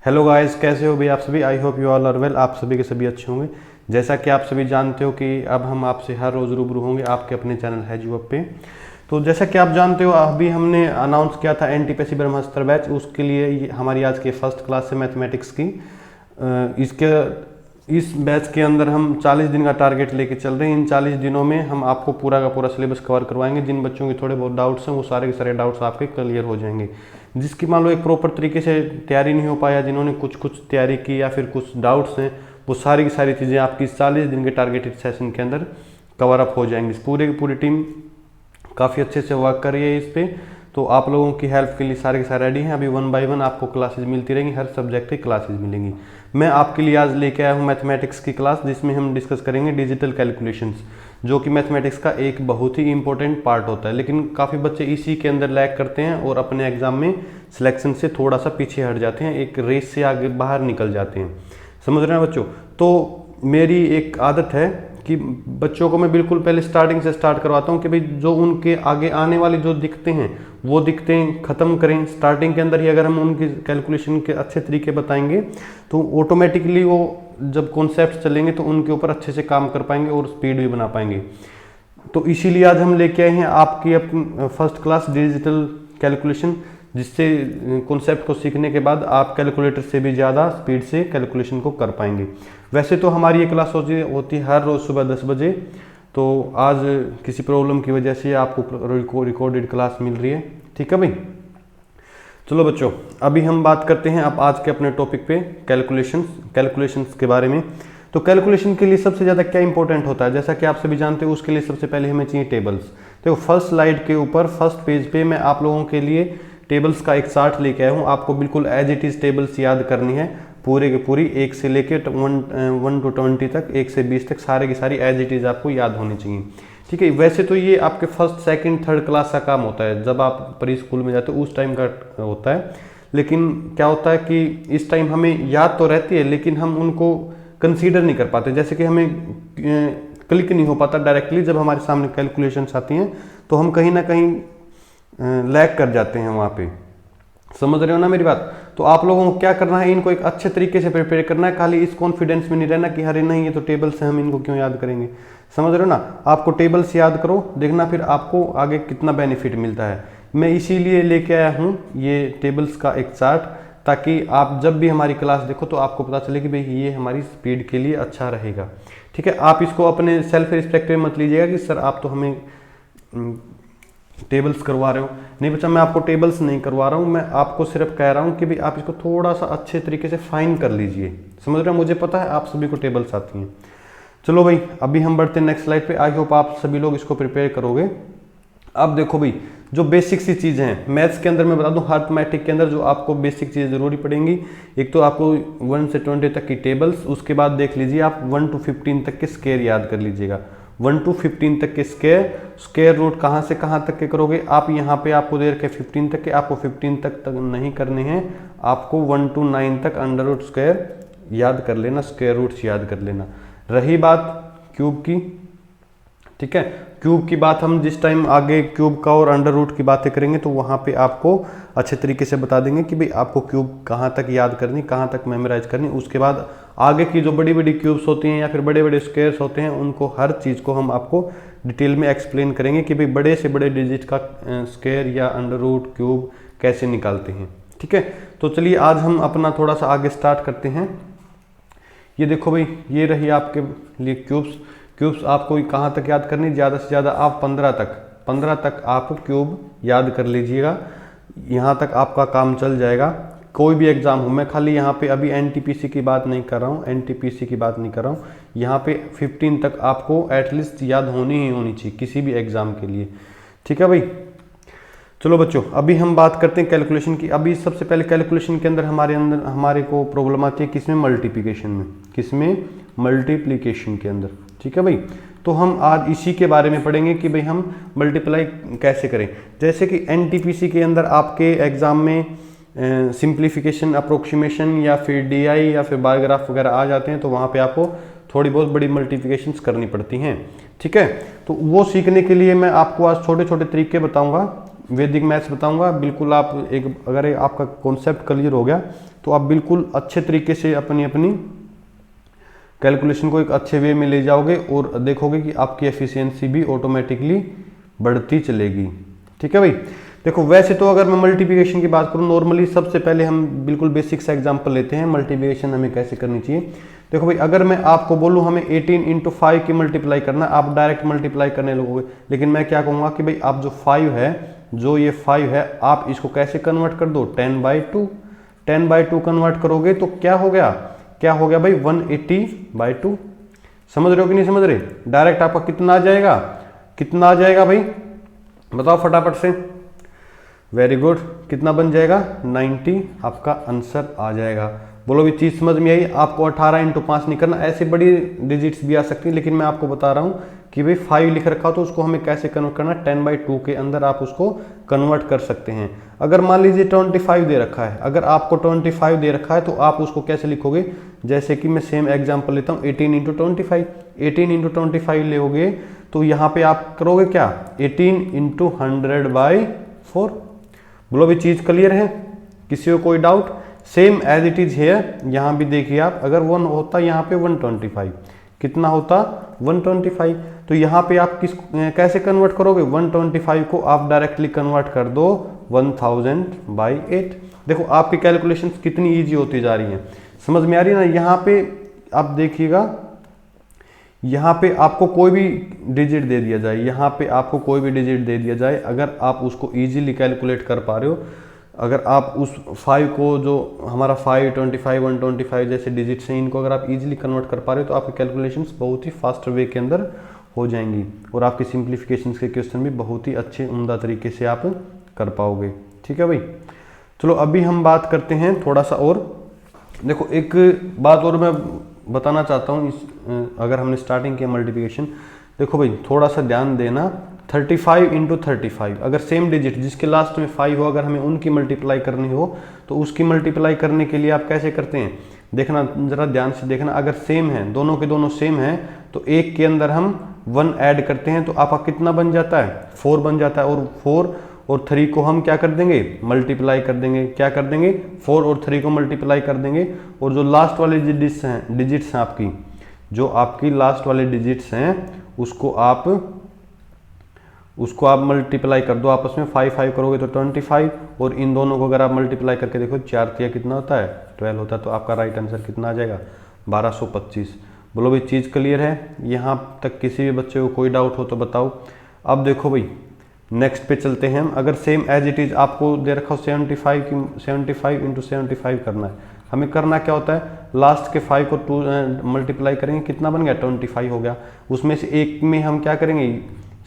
Hello guys, कैसे हो भाई आप सभी। I hope you all are well. आप सभी के सभी अच्छे होंगे। जैसा कि आप सभी जानते हो कि अब हम आपसे हर रोज़ रूबरू होंगे आपके अपने चैनल हैजूअप पे। तो जैसा कि आप जानते हो, अभी हमने अनाउंस किया था एनटीपीसी ब्रह्मास्त्र बैच। उसके लिए हमारी आज की फर्स्ट क्लास है मैथमेटिक्स की। इस बैच के अंदर हम 40 दिन का टारगेट लेके चल रहे हैं। इन 40 दिनों में हम आपको पूरा का पूरा सिलेबस कवर करवाएंगे। जिन बच्चों के थोड़े बहुत डाउट्स हैं वो सारे के सारे डाउट्स आपके क्लियर हो जाएंगे। जिसकी मान लो एक प्रॉपर तरीके से तैयारी नहीं हो पाया, जिन्होंने कुछ तैयारी की या फिर कुछ डाउट्स हैं, वो सारी की सारी चीज़ें आपकी 40 दिन के टारगेटेड सेशन के अंदर कवर अप हो जाएंगी। पूरे की पूरी टीम काफ़ी अच्छे से वर्क कर रही है इस पर। तो आप लोगों की हेल्प के लिए सारे के सारे रेडी हैं। अभी 1 बाय 1 आपको क्लासेज मिलती रहेंगी, हर सब्जेक्ट की क्लासेज मिलेंगी। मैं आपके लिए आज लेके आया हूँ मैथमेटिक्स की क्लास, जिसमें हम डिस्कस करेंगे डिजिटल कैलकुलेशंस, जो कि मैथमेटिक्स का एक बहुत ही इंपॉर्टेंट पार्ट होता है। लेकिन काफ़ी बच्चे इसी के अंदर लैग करते हैं और अपने एग्जाम में सिलेक्शन से थोड़ा सा पीछे हट जाते हैं, एक रेस से आगे बाहर निकल जाते हैं। समझ रहे हैं बच्चों। तो मेरी एक आदत है कि बच्चों को मैं बिल्कुल पहले स्टार्टिंग से स्टार्ट करवाता हूँ कि भाई जो उनके आगे आने वाले जो दिखते हैं वो दिखते हैं ख़त्म करें। स्टार्टिंग के अंदर ही अगर हम उनकी कैलकुलेशन के अच्छे तरीके बताएंगे तो ऑटोमेटिकली वो जब कॉन्सेप्ट चलेंगे तो उनके ऊपर अच्छे से काम कर पाएंगे और स्पीड भी बना पाएंगे। तो इसीलिए आज हम लेके आए हैं आपकी फर्स्ट क्लास डिजिटल कैलकुलेशन, जिससे कॉन्सेप्ट को सीखने के बाद आप कैलकुलेटर से भी ज़्यादा स्पीड से कैलकुलेशन को कर पाएंगे। वैसे तो हमारी ये क्लास होती है हर रोज़ सुबह 10 बजे। तो आज किसी प्रॉब्लम की वजह से आपको रिकॉर्डेड क्लास मिल रही है। ठीक है भाई। चलो बच्चों, अभी हम बात करते हैं अब आज के अपने टॉपिक पे कैलकुलेशंस के बारे में। तो कैलकुलेशन के लिए सबसे ज़्यादा क्या इंपॉर्टेंट होता है, जैसा कि आप सभी जानते हो, उसके लिए सबसे पहले हमें चाहिए टेबल्स। तो फर्स्ट स्लाइड के ऊपर फर्स्ट पेज पे मैं आप लोगों के लिए टेबल्स का एक चार्ट लेके आया हूँ। आपको बिल्कुल एज इट इज़ टेबल्स याद करनी है, पूरे की पूरी 1 से लेके 1 to 20 तक, 1 से 20 तक सारे की सारी एज इट इज़ आपको याद होनी चाहिए। ठीक है। वैसे तो ये आपके फर्स्ट सेकंड थर्ड क्लास का काम होता है, जब आप प्री स्कूल में जाते हो उस टाइम का होता है। लेकिन क्या होता है कि इस टाइम हमें याद तो रहती है लेकिन हम उनको कंसीडर नहीं कर पाते। जैसे कि हमें क्लिक नहीं हो पाता डायरेक्टली, जब हमारे सामने कैलकुलेशंस आती हैं तो हम कहीं ना कहीं लैग कर जाते हैं वहाँ पे। समझ रहे हो ना मेरी बात। तो आप लोगों को क्या करना है, इनको एक अच्छे तरीके से प्रिपेयर करना है। खाली इस कॉन्फिडेंस में नहीं रहना कि अरे नहीं ये तो टेबल्स हैं, हम इनको क्यों याद करेंगे। समझ रहे हो ना। आपको टेबल्स याद करो, देखना फिर आपको आगे कितना बेनिफिट मिलता है। मैं इसीलिए लेके आया हूँ ये टेबल्स का एक चार्ट, ताकि आप जब भी हमारी क्लास देखो तो आपको पता चले कि भाई ये हमारी स्पीड के लिए अच्छा रहेगा। ठीक है। आप इसको अपने सेल्फ रिस्पेक्ट में मत लीजिएगा कि सर आप तो हमें टेबल्स करवा रहे हो। नहीं बच्चा, मैं आपको टेबल्स नहीं करवा रहा हूँ, मैं आपको सिर्फ कह रहा हूँ कि भाई आप इसको थोड़ा सा अच्छे तरीके से फाइन कर लीजिए। समझ रहे हो। मुझे पता है आप सभी को टेबल्स आती हैं। चलो भाई, अभी हम बढ़ते हैं नेक्स्ट स्लाइड पे। आई होप आप सभी लोग इसको प्रिपेयर करोगे। अब देखो भाई, जो बेसिक सी चीज़ें हैं मैथ्स के अंदर, मैं बता दूं अरिथमेटिक के अंदर जो आपको बेसिक चीज़ें ज़रूरी पड़ेंगी। एक तो आपको 1 से 20 तक की टेबल्स, उसके बाद देख लीजिए आप 1 to 15 तक के स्क्वायर याद कर लीजिएगा। 1 to 15 तक के स्क्वायर रूट कहाँ से कहाँ तक के करोगे आप। यहाँ पे आपको दे रखे 15 तक के, आपको 15 तक नहीं करने हैं, आपको 1 to 9 तक अंडर रूट स्क्वायर याद कर लेना, स्क्वायर रूट्स याद कर लेना। रही बात क्यूब की, ठीक है, क्यूब की बात हम जिस टाइम आगे क्यूब का और अंडर रूट की बातें करेंगे तो वहाँ पे आपको अच्छे तरीके से बता देंगे कि भाई आपको क्यूब कहाँ तक याद करनी, कहाँ तक मेमोराइज करनी। उसके बाद आगे की जो बड़ी बड़ी क्यूब्स होती हैं या फिर बड़े बड़े स्क्वायर्स होते हैं, उनको हर चीज़ को हम आपको डिटेल में एक्सप्लेन करेंगे कि भाई बड़े से बड़े डिजिट का स्क्वायर या अंडर रूट क्यूब कैसे निकालते हैं। ठीक है। तो चलिए आज हम अपना थोड़ा सा आगे स्टार्ट करते हैं। ये देखो भाई, ये रही आपके लिए क्यूब्स आपको कहाँ तक याद करनी, ज़्यादा से ज़्यादा आप 15 तक आप क्यूब याद कर लीजिएगा। यहाँ तक आपका काम चल जाएगा। कोई भी एग्ज़ाम हो, मैं खाली यहाँ पे अभी एनटीपीसी की बात नहीं कर रहा हूँ, यहाँ पे 15 तक आपको एटलीस्ट याद होनी ही होनी चाहिए किसी भी एग्ज़ाम के लिए। ठीक है भाई। चलो बच्चों, अभी हम बात करते हैं कैलकुलेशन की। अभी सबसे पहले कैलकुलेशन के अंदर हमारे को प्रॉब्लम आती है किसमें, मल्टीप्लिकेशन में। किसमें, मल्टीप्लिकेशन के अंदर। ठीक है भाई। तो हम आज इसी के बारे में पढ़ेंगे कि भाई हम मल्टीप्लाई कैसे करें। जैसे कि एनटीपीसी के अंदर आपके एग्जाम में सिंप्लीफिकेशन, अप्रोक्सीमेशन या फिर डीआई या फिर बार ग्राफ वगैरह आ जाते हैं, तो वहाँ पे आपको थोड़ी बहुत बड़ी मल्टीप्लिकेशंस करनी पड़ती हैं। ठीक है। तो वो सीखने के लिए मैं आपको आज छोटे छोटे तरीके बताऊंगा, वैदिक मैथ्स बताऊंगा। बिल्कुल आप अगर आपका कॉन्सेप्ट क्लियर हो गया तो आप बिल्कुल अच्छे तरीके से अपनी अपनी कैलकुलेशन को एक अच्छे वे में ले जाओगे और देखोगे कि आपकी एफिशिएंसी भी ऑटोमेटिकली बढ़ती चलेगी। ठीक है भाई। देखो वैसे तो अगर मैं मल्टीप्लिकेशन की बात करूं, नॉर्मली सबसे पहले हम बिल्कुल बेसिक सा एग्जांपल लेते हैं मल्टीप्लिकेशन हमें कैसे करनी चाहिए। देखो भाई, अगर मैं आपको बोलूं हमें 18 इंटू 5 की मल्टीप्लाई करना, आप डायरेक्ट मल्टीप्लाई करने लगोगे, लेकिन मैं क्या कहूँगा कि भाई आप जो 5 है, जो ये 5 है, आप इसको कैसे कन्वर्ट कर दो 10/2। 10/2 कन्वर्ट करोगे तो क्या हो गया, क्या हो गया भाई 180/2। समझ रहे हो कि नहीं समझ रहे? डायरेक्ट आपका कितना आ जाएगा, कितना आ जाएगा भाई बताओ फटाफट से। वेरी गुड, कितना बन जाएगा 90, आपका आंसर आ जाएगा। बोलो भी चीज समझ में आई? आपको 18 इंटू 5 नहीं करना, ऐसे बड़ी डिजिट्स भी आ सकती है, लेकिन मैं आपको बता रहा हूँ कि भाई 5 लिख रखा हो तो उसको हमें कैसे कन्वर्ट करना, 10/2 के अंदर आप उसको कन्वर्ट कर सकते हैं। अगर मान लीजिए 25 दे रखा है, अगर आपको 25 दे रखा है तो आप उसको कैसे लिखोगे, जैसे कि मैं सेम एग्जाम्पल लेता हूँ 18 इंटू 25। 18 इंटू 25 लोगे तो यहाँ पे आप करोगे क्या 18 इंटू 100/4। बोलो भी चीज क्लियर है? किसी को कोई doubt? Same as it is है, यहाँ भी देखिए आप, अगर 1 होता यहाँ पे 125, कितना होता 125, तो यहाँ पे आप कैसे कन्वर्ट करोगे 125 को आप डायरेक्टली कन्वर्ट कर दो 1000/8। देखो आपकी कैलकुलेशंस कितनी इजी होती जा रही हैं, समझ में आ रही है ना? यहाँ पे आप देखिएगा, यहाँ पे आपको कोई भी डिजिट दे दिया जाए, यहाँ पे आपको कोई भी डिजिट दे दिया जाए, अगर आप उसको इजीली कैलकुलेट कर पा रहे हो, अगर आप उस 5 को, जो हमारा 5, 25, 125 जैसे डिजिट्स हैं, इनको अगर आप इजीली कन्वर्ट कर पा रहे हो तो आपकी कैलकुलेशंस बहुत ही फास्ट वे के अंदर हो जाएंगी और आपकी सिंप्लीफिकेशंस के क्वेश्चन भी बहुत ही अच्छे उम्दा तरीके से आप कर पाओगे। ठीक है भाई। चलो अभी हम बात करते हैं थोड़ा सा और। देखो एक बात और मैं बताना चाहता हूँ, अगर हमने स्टार्टिंग किया मल्टीप्लिकेशन, देखो भाई थोड़ा सा ध्यान देना, 35 इंटू 35, अगर सेम डिजिट जिसके लास्ट में 5 हो, अगर हमें उनकी मल्टीप्लाई करनी हो तो उसकी मल्टीप्लाई करने के लिए आप कैसे करते हैं, देखना जरा ध्यान से देखना। अगर सेम है, दोनों के दोनों सेम हैं, तो एक के अंदर हम 1 ऐड करते हैं तो आपका कितना बन जाता है 4 बन जाता है, और 4 और 3 को हम क्या कर देंगे मल्टीप्लाई कर देंगे, क्या कर देंगे 4 और 3 को मल्टीप्लाई कर देंगे, और जो लास्ट वाले डिजिट्स हैं आपकी, जो आपकी लास्ट वाले डिजिट्स हैं उसको आप मल्टीप्लाई कर दो आपस में, 5 करोगे तो 25, और इन दोनों को अगर आप मल्टीप्लाई करके देखो 4 3 कितना होता है 12 होता है, तो आपका राइट आंसर कितना आ जाएगा 1225। बोलो भाई चीज़ क्लियर है? यहाँ तक किसी भी बच्चे को कोई डाउट हो तो बताओ। अब देखो भाई नेक्स्ट पे चलते हैं हम। अगर सेम एज इट इज आपको दे रखा हो 75 इंटू 75 करना है, हमें करना क्या होता है, लास्ट के 5 को 2 मल्टीप्लाई करेंगे, कितना बन गया 25 हो गया, उसमें से एक में हम क्या करेंगे,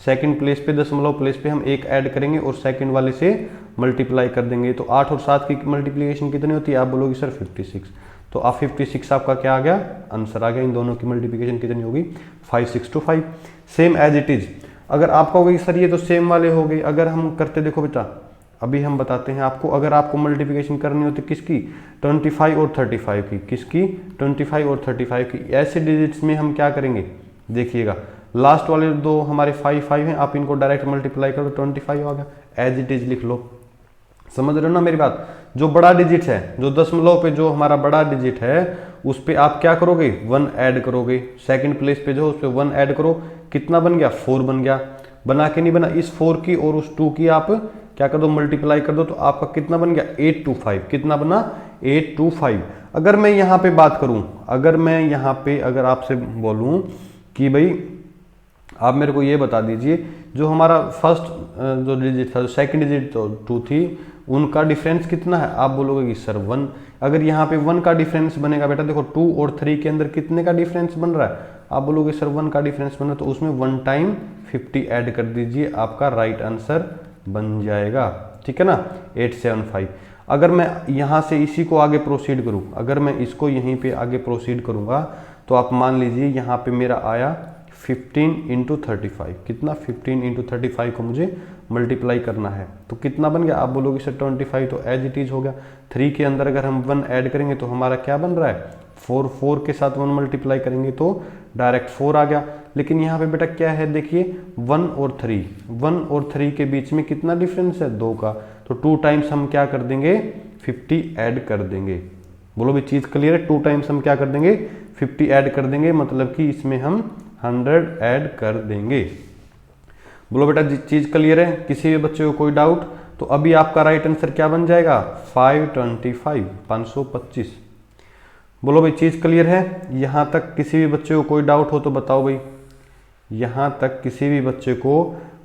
सेकंड प्लेस पे दशमलव प्लेस पे हम एक ऐड करेंगे और सेकंड वाले से मल्टीप्लाई कर देंगे, तो 8 और 7 की मल्टीप्लिकेशन कितनी होती है, आप बोलोगे सर 56, तो आप 56 आपका क्या आ गया आंसर आ गया। इन दोनों की मल्टीप्लिकेशन कितनी होगी 5 6 to 5, same as it is. अगर आपका हो गई सर ये तो सेम वाले हो गए, अगर हम करते देखो बेटा, अभी हम बताते हैं आपको, अगर आपको मल्टीप्लिकेशन करनी होती किसकी 25 और 35 की, किसकी 25 और 35 की, ऐसे डिजिट्स में हम क्या करेंगे, देखिएगा लास्ट वाले दो हमारे 5 हैं, आप इनको डायरेक्ट मल्टीप्लाई करो 25 आ गया, एज इट इज लिख लो। समझ रहे हो ना मेरी बात? जो बड़ा डिजिट है, जो दशमलव पे जो हमारा बड़ा डिजिट है उस पे आप क्या करोगे 1 ऐड करोगे, सेकंड प्लेस पे जो उस पे 1 ऐड करो, कितना बन गया 4 बन गया, बना के नहीं बना, इस 4 की और उस 2 की आप क्या कर दो मल्टीप्लाई कर दो, तो आपका कितना बन गया 825, कितना बना 825। अगर मैं यहाँ पे बात करूं, अगर मैं यहाँ पे अगर आपसे बोलूं कि भाई आप मेरे को ये बता दीजिए जो हमारा फर्स्ट जो डिजिट था, जो सेकंड डिजिट तो 2 थी, उनका डिफरेंस कितना है, आप बोलोगे कि सर 1। अगर यहाँ पे 1 का डिफरेंस बनेगा बेटा, देखो 2 और 3 के अंदर कितने का डिफरेंस बन रहा है, आप बोलोगे सर 1 का डिफरेंस बन रहा है, तो उसमें 1 टाइम 50 ऐड कर दीजिए, आपका राइट आंसर बन जाएगा। ठीक है ना 875। अगर मैं यहाँ से इसी को आगे प्रोसीड करूँ, अगर मैं इसको यहीं पे आगे प्रोसीड करूँगा, तो आप मान लीजिए यहाँ पे मेरा आया 15 इंटू 35, कितना 15 इंटू 35 को मुझे मल्टीप्लाई करना है, तो कितना बन गया, आप बोलोगे सर 25, तो एज इट इज हो गया। 3 के अंदर अगर हम 1 ऐड करेंगे तो हमारा क्या बन रहा है 4 के साथ 1 मल्टीप्लाई करेंगे तो डायरेक्ट 4 आ गया। लेकिन यहाँ पे बेटा क्या है, देखिए 1 और 3 के बीच में कितना डिफरेंस है 2 का, तो 2 टाइम्स हम क्या कर देंगे 50 ऐड कर देंगे। बोलो भाई चीज़ क्लियर है। 2 टाइम्स हम क्या कर देंगे 50 ऐड कर देंगे, मतलब कि इसमें हम 100 ऐड कर देंगे। बोलो बेटा चीज़ क्लियर है, किसी भी बच्चे को कोई डाउट? तो अभी आपका राइट आंसर क्या बन जाएगा 525, 525। बोलो भाई चीज़ क्लियर है, यहाँ तक किसी भी बच्चे को कोई डाउट हो तो बताओ भाई, यहाँ तक किसी भी बच्चे को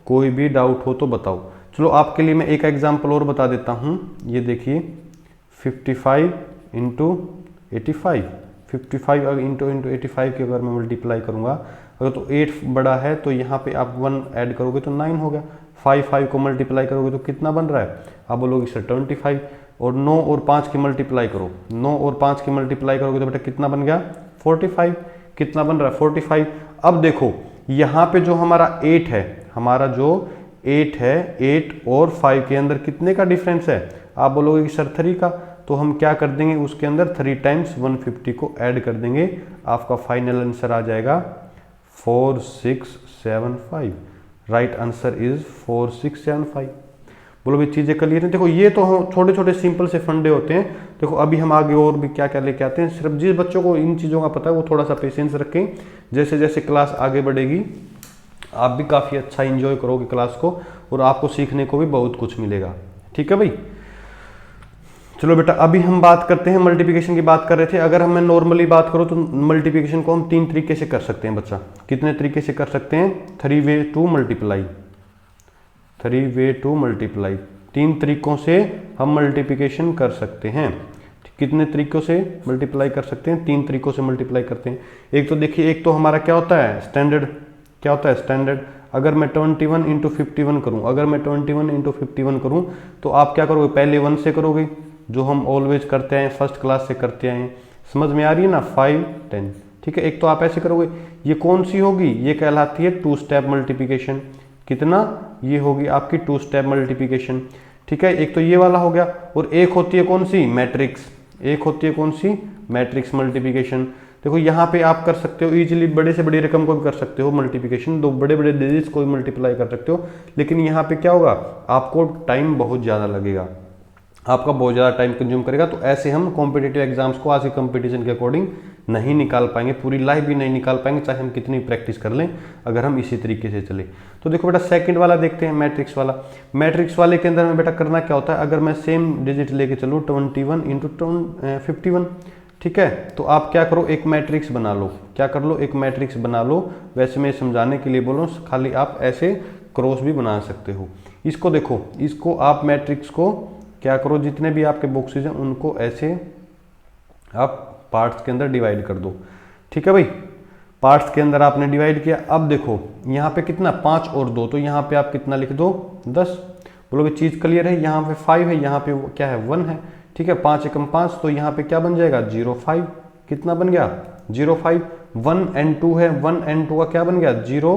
कोई भी डाउट हो तो बताओ। चलो आपके लिए मैं एक एग्जांपल और बता देता हूँ, ये देखिए 55 इंटू 85, 55 इंटू 85 की अगर मैं मल्टीप्लाई करूँगा, अगर तो 8 बड़ा है तो यहाँ पे आप 1 ऐड करोगे तो 9 हो गया। 5 को मल्टीप्लाई करोगे तो कितना बन रहा है, आप बोलोगे सर 25, और 9 और 5 की मल्टीप्लाई करो, 9 और 5 की मल्टीप्लाई करोगे तो बेटा कितना बन गया 45, कितना बन रहा है 45। अब देखो यहाँ पे जो हमारा 8 है, हमारा जो 8 है, 8 और 5 के अंदर कितने का डिफरेंस है, आप बोलोगे कि सर 3 का, तो हम क्या कर देंगे उसके अंदर 3 टाइम्स 150 को ऐड कर देंगे, आपका फाइनल आंसर आ जाएगा 4675। Right answer is 4675। बोलो भाई चीज़ें क्लियर है। देखो ये तो छोटे छोटे सिंपल से फंडे होते हैं। देखो अभी हम आगे और भी क्या क्या लेके आते हैं, सिर्फ जिस बच्चों को इन चीज़ों का पता है वो थोड़ा सा पेशेंस रखें, जैसे जैसे क्लास आगे बढ़ेगी आप भी काफ़ी अच्छा इंजॉय करोगे क्लास को, और आपको सीखने को भी बहुत कुछ मिलेगा। ठीक है भाई, चलो बेटा अभी हम बात करते हैं, मल्टीप्लिकेशन की बात कर रहे थे। अगर मैं नॉर्मली बात करूँ तो मल्टीप्लिकेशन को हम 3 तरीके से कर सकते हैं बच्चा। कितने तरीके से कर सकते हैं, 3 way to multiply, 3 way to multiply, 3 तरीकों से हम मल्टीप्लिकेशन कर सकते हैं। कितने तरीकों से मल्टीप्लाई कर सकते हैं, 3 तरीकों से मल्टीप्लाई करते हैं। एक तो देखिए, एक तो हमारा क्या होता है स्टैंडर्ड, क्या होता है स्टैंडर्ड। अगर मैं 21 इंटू 51 करूँ, अगर मैं 21 इंटू 51 करूँ तो आप क्या करोगे, पहले 1 से करोगे, जो हम ऑलवेज करते हैं, फर्स्ट क्लास से करते हैं। समझ में आ रही है ना, 5 10। ठीक है, एक तो आप ऐसे करोगे, ये कौन सी होगी, ये कहलाती है 2 स्टेप मल्टीप्लिकेशन। कितना, ये होगी आपकी 2 स्टेप मल्टीप्लिकेशन। ठीक है, एक तो ये वाला हो गया, और एक होती है कौन सी, मैट्रिक्स, एक होती है कौन सी, मैट्रिक्स मल्टीप्लिकेशन। देखो यहाँ पे आप कर सकते हो इजीली, बड़े से बड़ी रकम को भी कर सकते हो मल्टीप्लिकेशन, 2 बड़े बड़े डिजिट्स को भी मल्टीप्लाई कर सकते हो, लेकिन यहाँ पे क्या होगा, आपको टाइम बहुत ज़्यादा लगेगा, आपका बहुत ज़्यादा टाइम कंज्यूम करेगा। तो ऐसे हम कॉम्पिटिटिव एग्जाम्स को आज के कंपटीशन के अकॉर्डिंग नहीं निकाल पाएंगे, पूरी लाइफ भी नहीं निकाल पाएंगे, चाहे हम कितनी प्रैक्टिस कर लें, अगर हम इसी तरीके से चले। तो देखो बेटा सेकंड वाला देखते हैं, मैट्रिक्स वाला। मैट्रिक्स वाले के अंदर में बेटा करना क्या होता है, अगर मैं सेम डिजिट लेके चलूँ 21 इंटू 51, ठीक है, तो आप क्या करो, एक मैट्रिक्स बना लो, क्या कर लो, एक मैट्रिक्स बना लो। वैसे मैं समझाने के लिए बोल रहा हूँ, खाली आप ऐसे क्रॉस भी बना सकते हो। इसको देखो, इसको आप मैट्रिक्स को क्या करो, जितने भी आपके बॉक्सेज हैं उनको ऐसे आप पार्ट्स के अंदर डिवाइड कर दो। ठीक है भाई, पार्ट्स के अंदर आपने डिवाइड किया। अब देखो यहाँ पे कितना, 5 और 2, तो यहाँ पे आप कितना लिख दो 10। बोलो भाई चीज़ क्लियर है, यहाँ पे 5 है, यहाँ पे क्या है 1 है। ठीक है, 5 एकम 5, तो यहाँ पे क्या बन जाएगा 05, कितना बन गया 05। 1 and 2 है, 1 and 2 का क्या बन गया 0,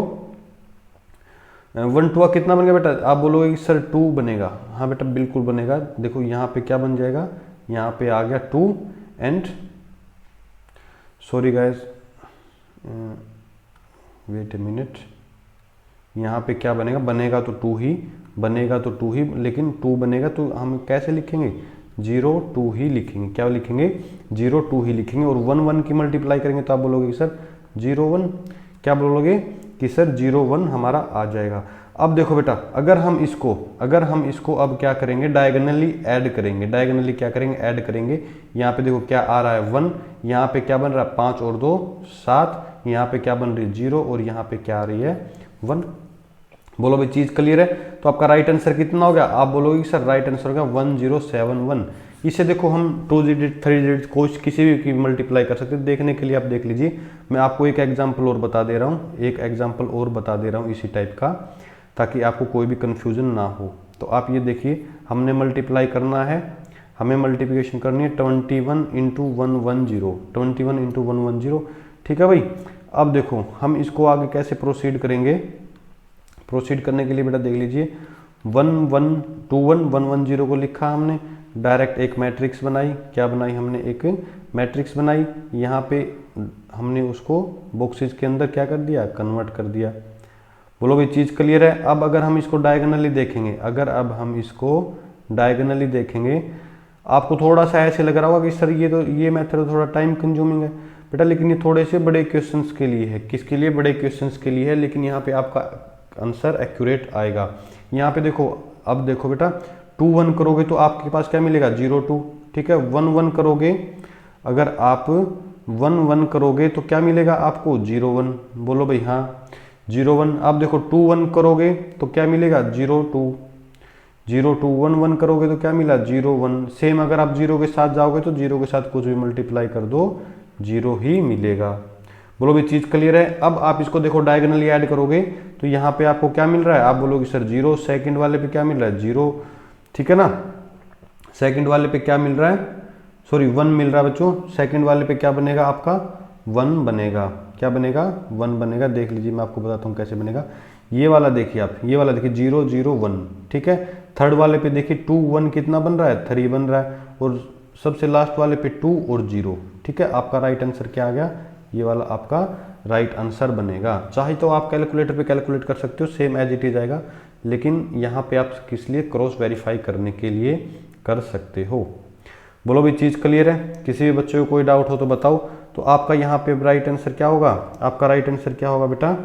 1 2 का कितना बन गया बेटा, आप बोलोगे कि सर 2 बनेगा, हाँ बेटा बिल्कुल बनेगा। देखो यहाँ पे क्या बन जाएगा, यहाँ पे आ गया 2 and sorry guys wait a minute, यहाँ पे क्या बनेगा, बनेगा तो 2 ही, बनेगा तो 2 ही, लेकिन 2 बनेगा तो हम कैसे लिखेंगे 0 2 ही लिखेंगे, क्या लिखेंगे 0 2 ही लिखेंगे। और 1 1 की मल्टीप्लाई करेंगे तो आप बोलोगे कि सर 0 1, क्या बोलोगे कि सर 0 1 हमारा आ जाएगा। अब देखो बेटा, अगर हम इसको अब क्या करेंगे, डायगोनली ऐड करेंगे, डायगोनली क्या करेंगे ऐड करेंगे। यहाँ पे देखो क्या आ रहा है 1, यहाँ पे क्या बन रहा है 5 और 2 7, यहाँ पे क्या बन रही है 0, और यहाँ पे क्या आ रही है 1। बोलो भाई चीज़ क्लियर है। तो आपका राइट आंसर कितना हो गया, आप बोलोगे सर राइट आंसर हो गया 1071। इसे देखो हम 2 डिजिट 3 डिजिट कोच किसी भी की मल्टीप्लाई कर सकते हैं। देखने के लिए आप देख लीजिए, मैं आपको एक एग्जांपल और बता दे रहा हूँ, एक एग्जांपल और बता दे रहा हूँ इसी टाइप का, ताकि आपको कोई भी कन्फ्यूजन ना हो। तो आप ये देखिए, हमने मल्टीप्लाई करना है, हमें मल्टीप्लिकेशन करनी है 21 इंटू 110, 21 इंटू 110। ठीक है भाई, अब देखो हम इसको आगे कैसे प्रोसीड करेंगे। प्रोसीड करने के लिए बेटा देख लीजिए, 1121 110 को लिखा हमने, डायरेक्ट एक मैट्रिक्स बनाई, क्या बनाई हमने, एक मैट्रिक्स बनाई। यहाँ पे हमने उसको बॉक्सेस के अंदर क्या कर दिया, कन्वर्ट कर दिया। बोलो भाई चीज़ क्लियर है। अब अगर हम इसको डायगोनली देखेंगे, अगर अब हम इसको डायगोनली देखेंगे, आपको थोड़ा सा ऐसे लग रहा होगा कि सर ये तो ये मेथड थोड़ा टाइम कंज्यूमिंग है बेटा, लेकिन ये थोड़े से बड़े क्वेश्चंस के लिए है। किसके लिए? बड़े क्वेश्चंस के लिए है, लेकिन यहाँ पे आपका आंसर एक्यूरेट आएगा। यहाँ पे देखो, अब देखो बेटा 2 1 करोगे तो आपके पास क्या मिलेगा? 0 2, ठीक है। 1 1 करोगे, अगर आप 1 1 करोगे तो क्या मिलेगा आपको? 0 1। बोलो भाई हाँ 0 1। अब देखो 2 1 करोगे तो क्या मिलेगा? 0 2। 0 2 1 1 करोगे तो क्या मिला? 0 1। सेम अगर आप 0 के साथ जाओगे तो 0 के साथ कुछ भी मल्टीप्लाई कर दो 0 ही मिलेगा। बोलो भी चीज क्लियर है? अब आप इसको देखो डायगोनली ऐड करोगे तो यहाँ पे आपको क्या मिल रहा है? आप बोलोगे सर 0, सेकंड वाले पे क्या मिल रहा है? 0, ठीक है ना। सेकंड वाले पे क्या मिल रहा है? सॉरी 1 मिल रहा है बच्चों। सेकंड वाले पे क्या बनेगा आपका? 1 बनेगा। क्या बनेगा? 1 बनेगा। देख लीजिए, मैं आपको बताता हूँ कैसे बनेगा। ये वाला देखिए आप, ये वाला देखिए 0 0 1, ठीक है। थर्ड वाले पे देखिए 2 1 कितना बन रहा है? 3 बन रहा है। और सबसे लास्ट वाले पे 2 और 0, ठीक है। आपका राइट आंसर क्या आ गया? ये वाला आपका राइट आंसर बनेगा। चाहे तो आप कैलकुलेटर पे कैलकुलेट कर सकते हो, सेम एज इट इज आएगा, लेकिन यहाँ पे आप किस लिए? क्रॉस वेरीफाई करने के लिए कर सकते हो। बोलो भी चीज़ क्लियर है? किसी भी बच्चे को कोई डाउट हो तो बताओ। तो आपका यहाँ पे राइट आंसर क्या होगा? आपका राइट आंसर क्या होगा बेटा?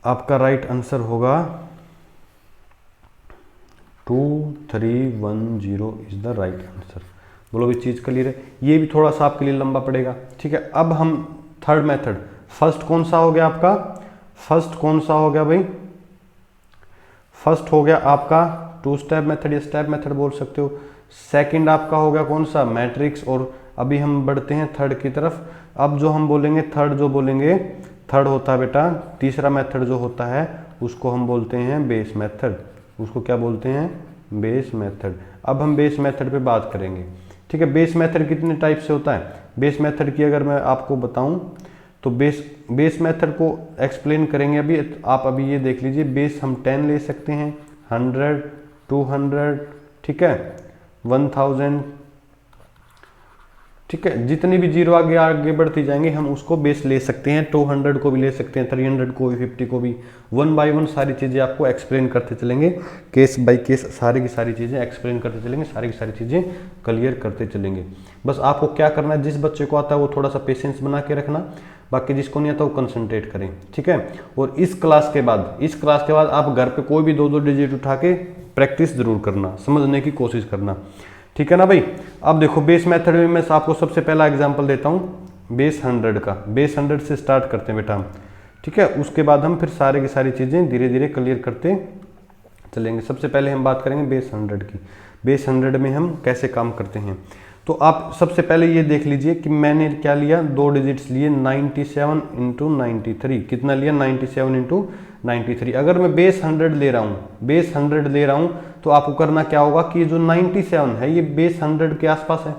आपका राइट आंसर होगा 2 3 1 0 इज द राइट आंसर। बोलो भी चीज़ क्लियर है? ये भी थोड़ा सा आपके लिए लंबा पड़ेगा, ठीक है। अब हम थर्ड मेथड, फर्स्ट कौन सा हो गया आपका? फर्स्ट कौन सा हो गया भाई? फर्स्ट हो गया आपका 2 स्टेप मेथड या स्टेप मेथड बोल सकते हो। सेकंड आपका हो गया कौन सा? मैट्रिक्स। और अभी हम बढ़ते हैं थर्ड की तरफ। अब जो हम बोलेंगे थर्ड, जो बोलेंगे थर्ड होता है बेटा, तीसरा मेथड जो होता है उसको हम बोलते हैं बेस मेथड। उसको क्या बोलते हैं? Base method. अब हम बेस मेथड पे बात करेंगे, ठीक है। बेस मेथड कितने टाइप से होता है? बेस मेथड की अगर मैं आपको बताऊं तो बेस मेथड को एक्सप्लेन करेंगे अभी। आप अभी ये देख लीजिए, बेस हम 10 ले सकते हैं, 100, 200, ठीक है, 1000, ठीक है। जितनी भी जीरो आगे आगे बढ़ती जाएंगे हम उसको बेस ले सकते हैं। 200 को भी ले सकते हैं, 300 को भी, 50 को भी। 1 बाय 1 सारी चीज़ें आपको एक्सप्लेन करते चलेंगे, केस बाय केस सारी की सारी चीज़ें एक्सप्लेन करते चलेंगे, सारी की सारी चीज़ें क्लियर करते चलेंगे। बस आपको क्या करना है, जिस बच्चे को आता है वो थोड़ा सा पेशेंस बना के रखना, बाकी जिसको नहीं आता वो कंसंट्रेट करें, ठीक है। और इस क्लास के बाद आप घर पे कोई भी 2-2 डिजिट उठा के प्रैक्टिस जरूर करना, समझने की कोशिश करना, ठीक है ना भाई। अब देखो बेस मेथड में मैं आपको सबसे पहला एग्जांपल देता हूँ बेस 100 का। बेस 100 से स्टार्ट करते हैं बेटा हम, ठीक है। उसके बाद हम फिर सारे की सारी चीज़ें धीरे धीरे क्लियर करते चलेंगे। सबसे पहले हम बात करेंगे बेस 100 की। बेस 100 में हम कैसे काम करते हैं, तो आप सबसे पहले ये देख लीजिए कि मैंने क्या लिया, 2 डिजिट्स लिए, 97 इंटू 93। कितना लिया? 97 इंटू 93। अगर मैं बेस 100 ले रहा हूँ तो आपको करना क्या होगा कि जो 97 है ये बेस 100 के आसपास है।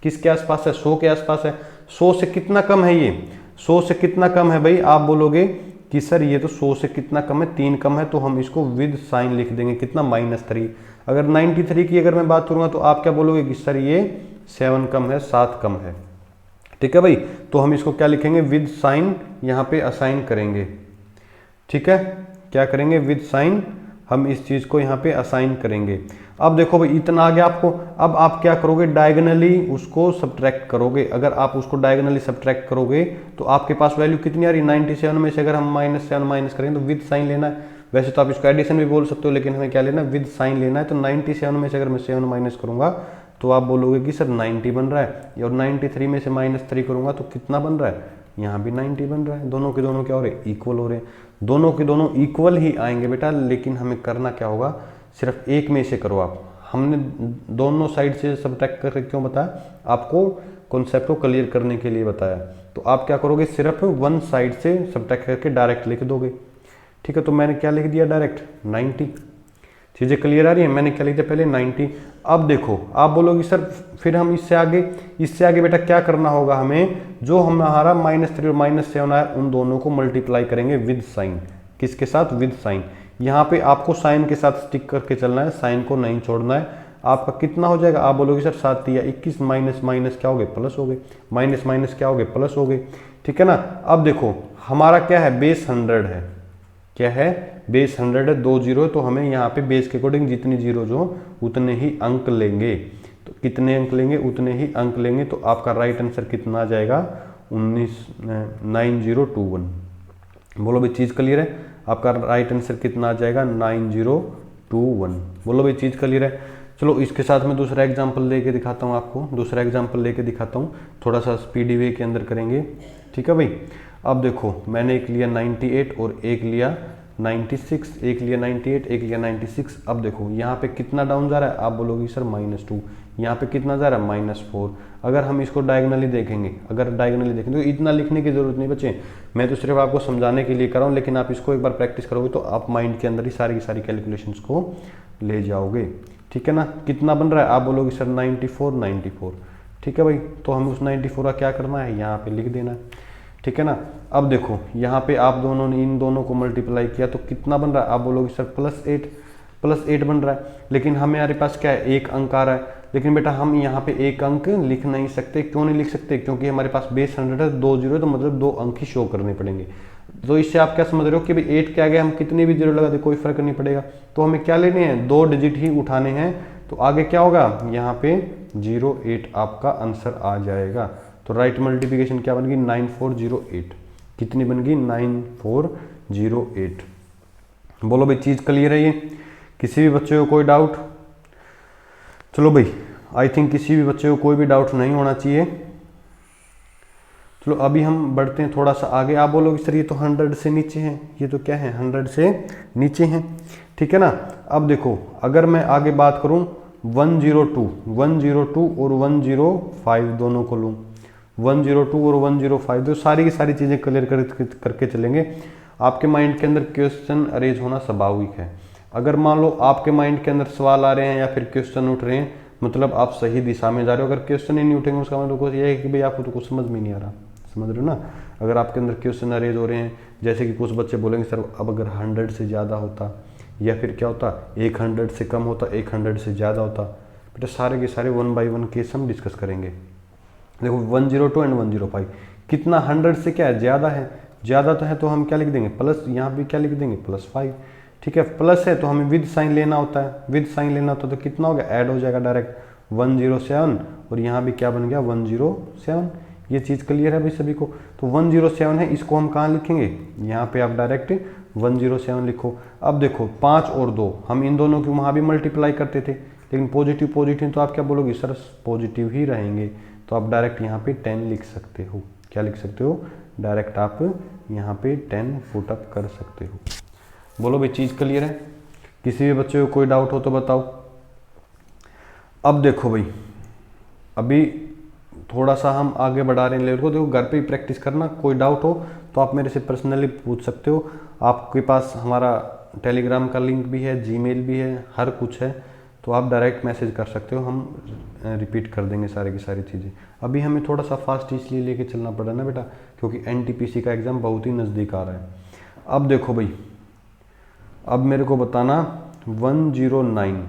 किसके आसपास है? 100 के आसपास है। 100 से कितना कम है ये? 100 से कितना कम है भाई? आप बोलोगे कि सर ये तो 100 से कितना कम है? 3 कम है, तो हम इसको विद साइन लिख देंगे। कितना? -3। अगर 93 की अगर मैं बात करूंगा तो आप क्या बोलोगे कि सर ये 7 कम है, 7 कम है, ठीक है भाई। तो हम इसको क्या लिखेंगे? विद साइन यहाँ पे असाइन करेंगे, ठीक है। क्या करेंगे? विद साइन हम इस चीज को यहाँ पे असाइन करेंगे। अब देखो भाई इतना आ गया आपको। अब आप क्या करोगे? डायगोनली उसको सब्ट्रैक्ट करोगे। अगर आप उसको डायगोनली सब्ट्रैक्ट करोगे तो आपके पास वैल्यू कितनी आ रही है? 97 में से अगर हम -7 माइनस करेंगे तो विद साइन लेना है। वैसे तो आप इसको एडिशन भी बोल सकते हो, लेकिन हमें क्या लेना है? विद साइन लेना है। तो 97 में से अगर मैं 7 माइनस करूंगा तो आप बोलोगे कि सर 90 बन रहा है, और 93 में से -3 करूंगा तो कितना बन रहा है? यहाँ भी 90 बन रहा है। दोनों के दोनों क्या हो रहे हैं? इक्वल हो रहे हैं। दोनों के दोनों इक्वल ही आएंगे बेटा, लेकिन हमें करना क्या होगा? सिर्फ एक में से करो आप। हमने दोनों साइड से सब्ट्रैक्ट करके क्यों बताया? आपको कॉन्सेप्ट को क्लियर करने के लिए बताया। तो आप क्या करोगे? सिर्फ 1 साइड से सब्ट्रैक्ट करके डायरेक्ट लिख दोगे, ठीक है। तो मैंने क्या लिख दिया? डायरेक्ट 90। चीज़ें क्लियर आ रही है? मैंने क्या लिख दिया? पहले 90। अब देखो आप बोलोगे सर फिर हम इससे आगे बेटा क्या करना होगा हमें? जो हमारा -3 और -7 आया उन दोनों को मल्टीप्लाई करेंगे विद साइन। किसके साथ? With sign. यहाँ पे आपको साइन के साथ स्टिक करके चलना है, साइन को नहीं छोड़ना है। आपका कितना हो जाएगा? आप बोलोगे सर 7 या 21, माइनस क्या हो गए? प्लस हो गए। माइनस क्या हो गए? प्लस हो गए, ठीक है ना। अब देखो हमारा क्या है? बेस 100 है। क्या है, बेस 100 है, 2 जीरो, तो हमें यहाँ पे बेस के अकॉर्डिंग जितनी जीरो जो उतने ही अंक लेंगे। तो कितने अंक लेंगे, उतने ही अंक लेंगे। तो आपका राइट आंसर कितना आ जाएगा, 9021। बोलो भाई चीज़ क्लियर है, आपका राइट आंसर कितना आ जाएगा, 9021। बोलो भाई चीज़ क्लियर है। चलो इसके साथ मैं दूसरा एग्जाम्पल लेके दिखाता हूँ आपको, दूसरा एग्जाम्पल लेके दिखाता हूँ, थोड़ा सा स्पीडी वे के अंदर करेंगे, ठीक है भाई। अब देखो मैंने एक लिया 98 और एक लिया 96, एक लिया 98 एक लिया 96। अब देखो यहाँ पे कितना डाउन जा रहा है, आप बोलोगे सर -2, यहाँ पे कितना जा रहा है, -4। अगर हम इसको डायगनली देखेंगे, अगर डायगनली देखें तो इतना लिखने की जरूरत नहीं बच्चे, मैं तो सिर्फ आपको समझाने के लिए कर रहा हूँ, लेकिन आप इसको एक बार प्रैक्टिस करोगे तो आप माइंड के अंदर ही सारी की सारी कैलकुलेशंस को ले जाओगे, ठीक है ना। कितना बन रहा है, आप बोलोगे सर 94, ठीक है भाई। तो हमें उस 94 का क्या करना है, यहाँ पे लिख देना है, ठीक है ना। अब देखो यहाँ पे आप दोनों ने इन दोनों को मल्टीप्लाई किया तो कितना बन रहा है, आप बोलोगे सर +8 बन रहा है। लेकिन हमारे पास क्या है, एक अंक आ रहा है, लेकिन बेटा हम यहाँ पे एक अंक लिख नहीं सकते। क्यों नहीं लिख सकते, क्योंकि हमारे पास बेस 100 है, 2 जीरो, तो मतलब 2 अंक ही शो करने पड़ेंगे। तो इससे आप क्या समझ रहे हो कि भाई 8 के आगे हम कितने भी जीरो लगा दे कोई फर्क नहीं पड़ेगा। तो हमें क्या लेने हैं, 2 डिजिट ही उठाने हैं। तो आगे क्या होगा, यहाँ पे 08 आपका आंसर आ जाएगा। तो राइट मल्टीप्लिकेशन क्या बन गई, 9408। कितनी बन गई, 9408। बोलो भाई चीज क्लियर है ये, किसी भी बच्चे को कोई डाउट। चलो भाई आई थिंक किसी भी बच्चे को कोई भी डाउट नहीं होना चाहिए। चलो अभी हम बढ़ते हैं थोड़ा सा आगे। आप बोलोगे सर ये तो 100 से नीचे है, ये तो क्या है 100 से नीचे है, ठीक है ना। अब देखो अगर मैं आगे बात करूं 102 और 105 दोनों को लूं, 102 और 105 तो सारी की सारी चीजें क्लियर करके चलेंगे। आपके माइंड के अंदर क्वेश्चन अरेज होना स्वाभाविक है। अगर मान लो आपके माइंड के अंदर सवाल आ रहे हैं या फिर क्वेश्चन उठ रहे हैं, मतलब आप सही दिशा में जा रहे हो। अगर क्वेश्चन ही नहीं उठेंगे उसका मतलब यह है कि भाई आपको तो कुछ समझ में नहीं आ रहा, समझ रहे हो ना। अगर आपके अंदर क्वेश्चन अरेज हो रहे हैं, जैसे कि कुछ बच्चे बोलेंगे सर अब अगर 100 से ज़्यादा होता, या फिर क्या होता 100 से कम होता, 100 से ज़्यादा होता, बेटा सारे के सारे 1 बाई 1 केस हम डिस्कस करेंगे। देखो 102 एंड 105 कितना 100 से क्या है, ज़्यादा है, ज़्यादा तो है तो हम क्या लिख देंगे प्लस, यहाँ भी क्या लिख देंगे +5, ठीक है। प्लस है तो हमें विद साइन लेना होता है, विद साइन लेना होता है तो कितना हो गया, ऐड हो जाएगा डायरेक्ट 107, और यहाँ भी क्या बन गया 107। ये चीज़ क्लियर है भाई सभी को। तो 107 है, इसको हम कहाँ लिखेंगे, यहाँ पे आप डायरेक्ट 107 लिखो। अब देखो 5 और 2 हम इन दोनों की वहाँ भी मल्टीप्लाई करते थे, लेकिन पॉजिटिव पॉजिटिव तो आप क्या बोलोगे सर पॉजिटिव ही रहेंगे, तो आप डायरेक्ट यहाँ पे 10 लिख सकते हो। क्या लिख सकते हो, डायरेक्ट आप यहाँ पे 10 पुट अप कर सकते हो। बोलो भाई चीज़ क्लियर है, किसी भी बच्चे को कोई डाउट हो तो बताओ। अब देखो भाई अभी थोड़ा सा हम आगे बढ़ा रहे हैं लेवल को। देखो घर पे ही प्रैक्टिस करना, कोई डाउट हो तो आप मेरे से पर्सनली पूछ सकते हो। आपके पास हमारा टेलीग्राम का लिंक भी है, जीमेल भी है, हर कुछ है, तो आप डायरेक्ट मैसेज कर सकते हो, हम रिपीट कर देंगे सारी की सारी चीज़ें। अभी हमें थोड़ा सा फास्ट इसलिए लेके चलना पड़ा ना बेटा, क्योंकि NTPC का एग्ज़ाम बहुत ही नज़दीक आ रहा है। अब देखो भाई, अब मेरे को बताना 109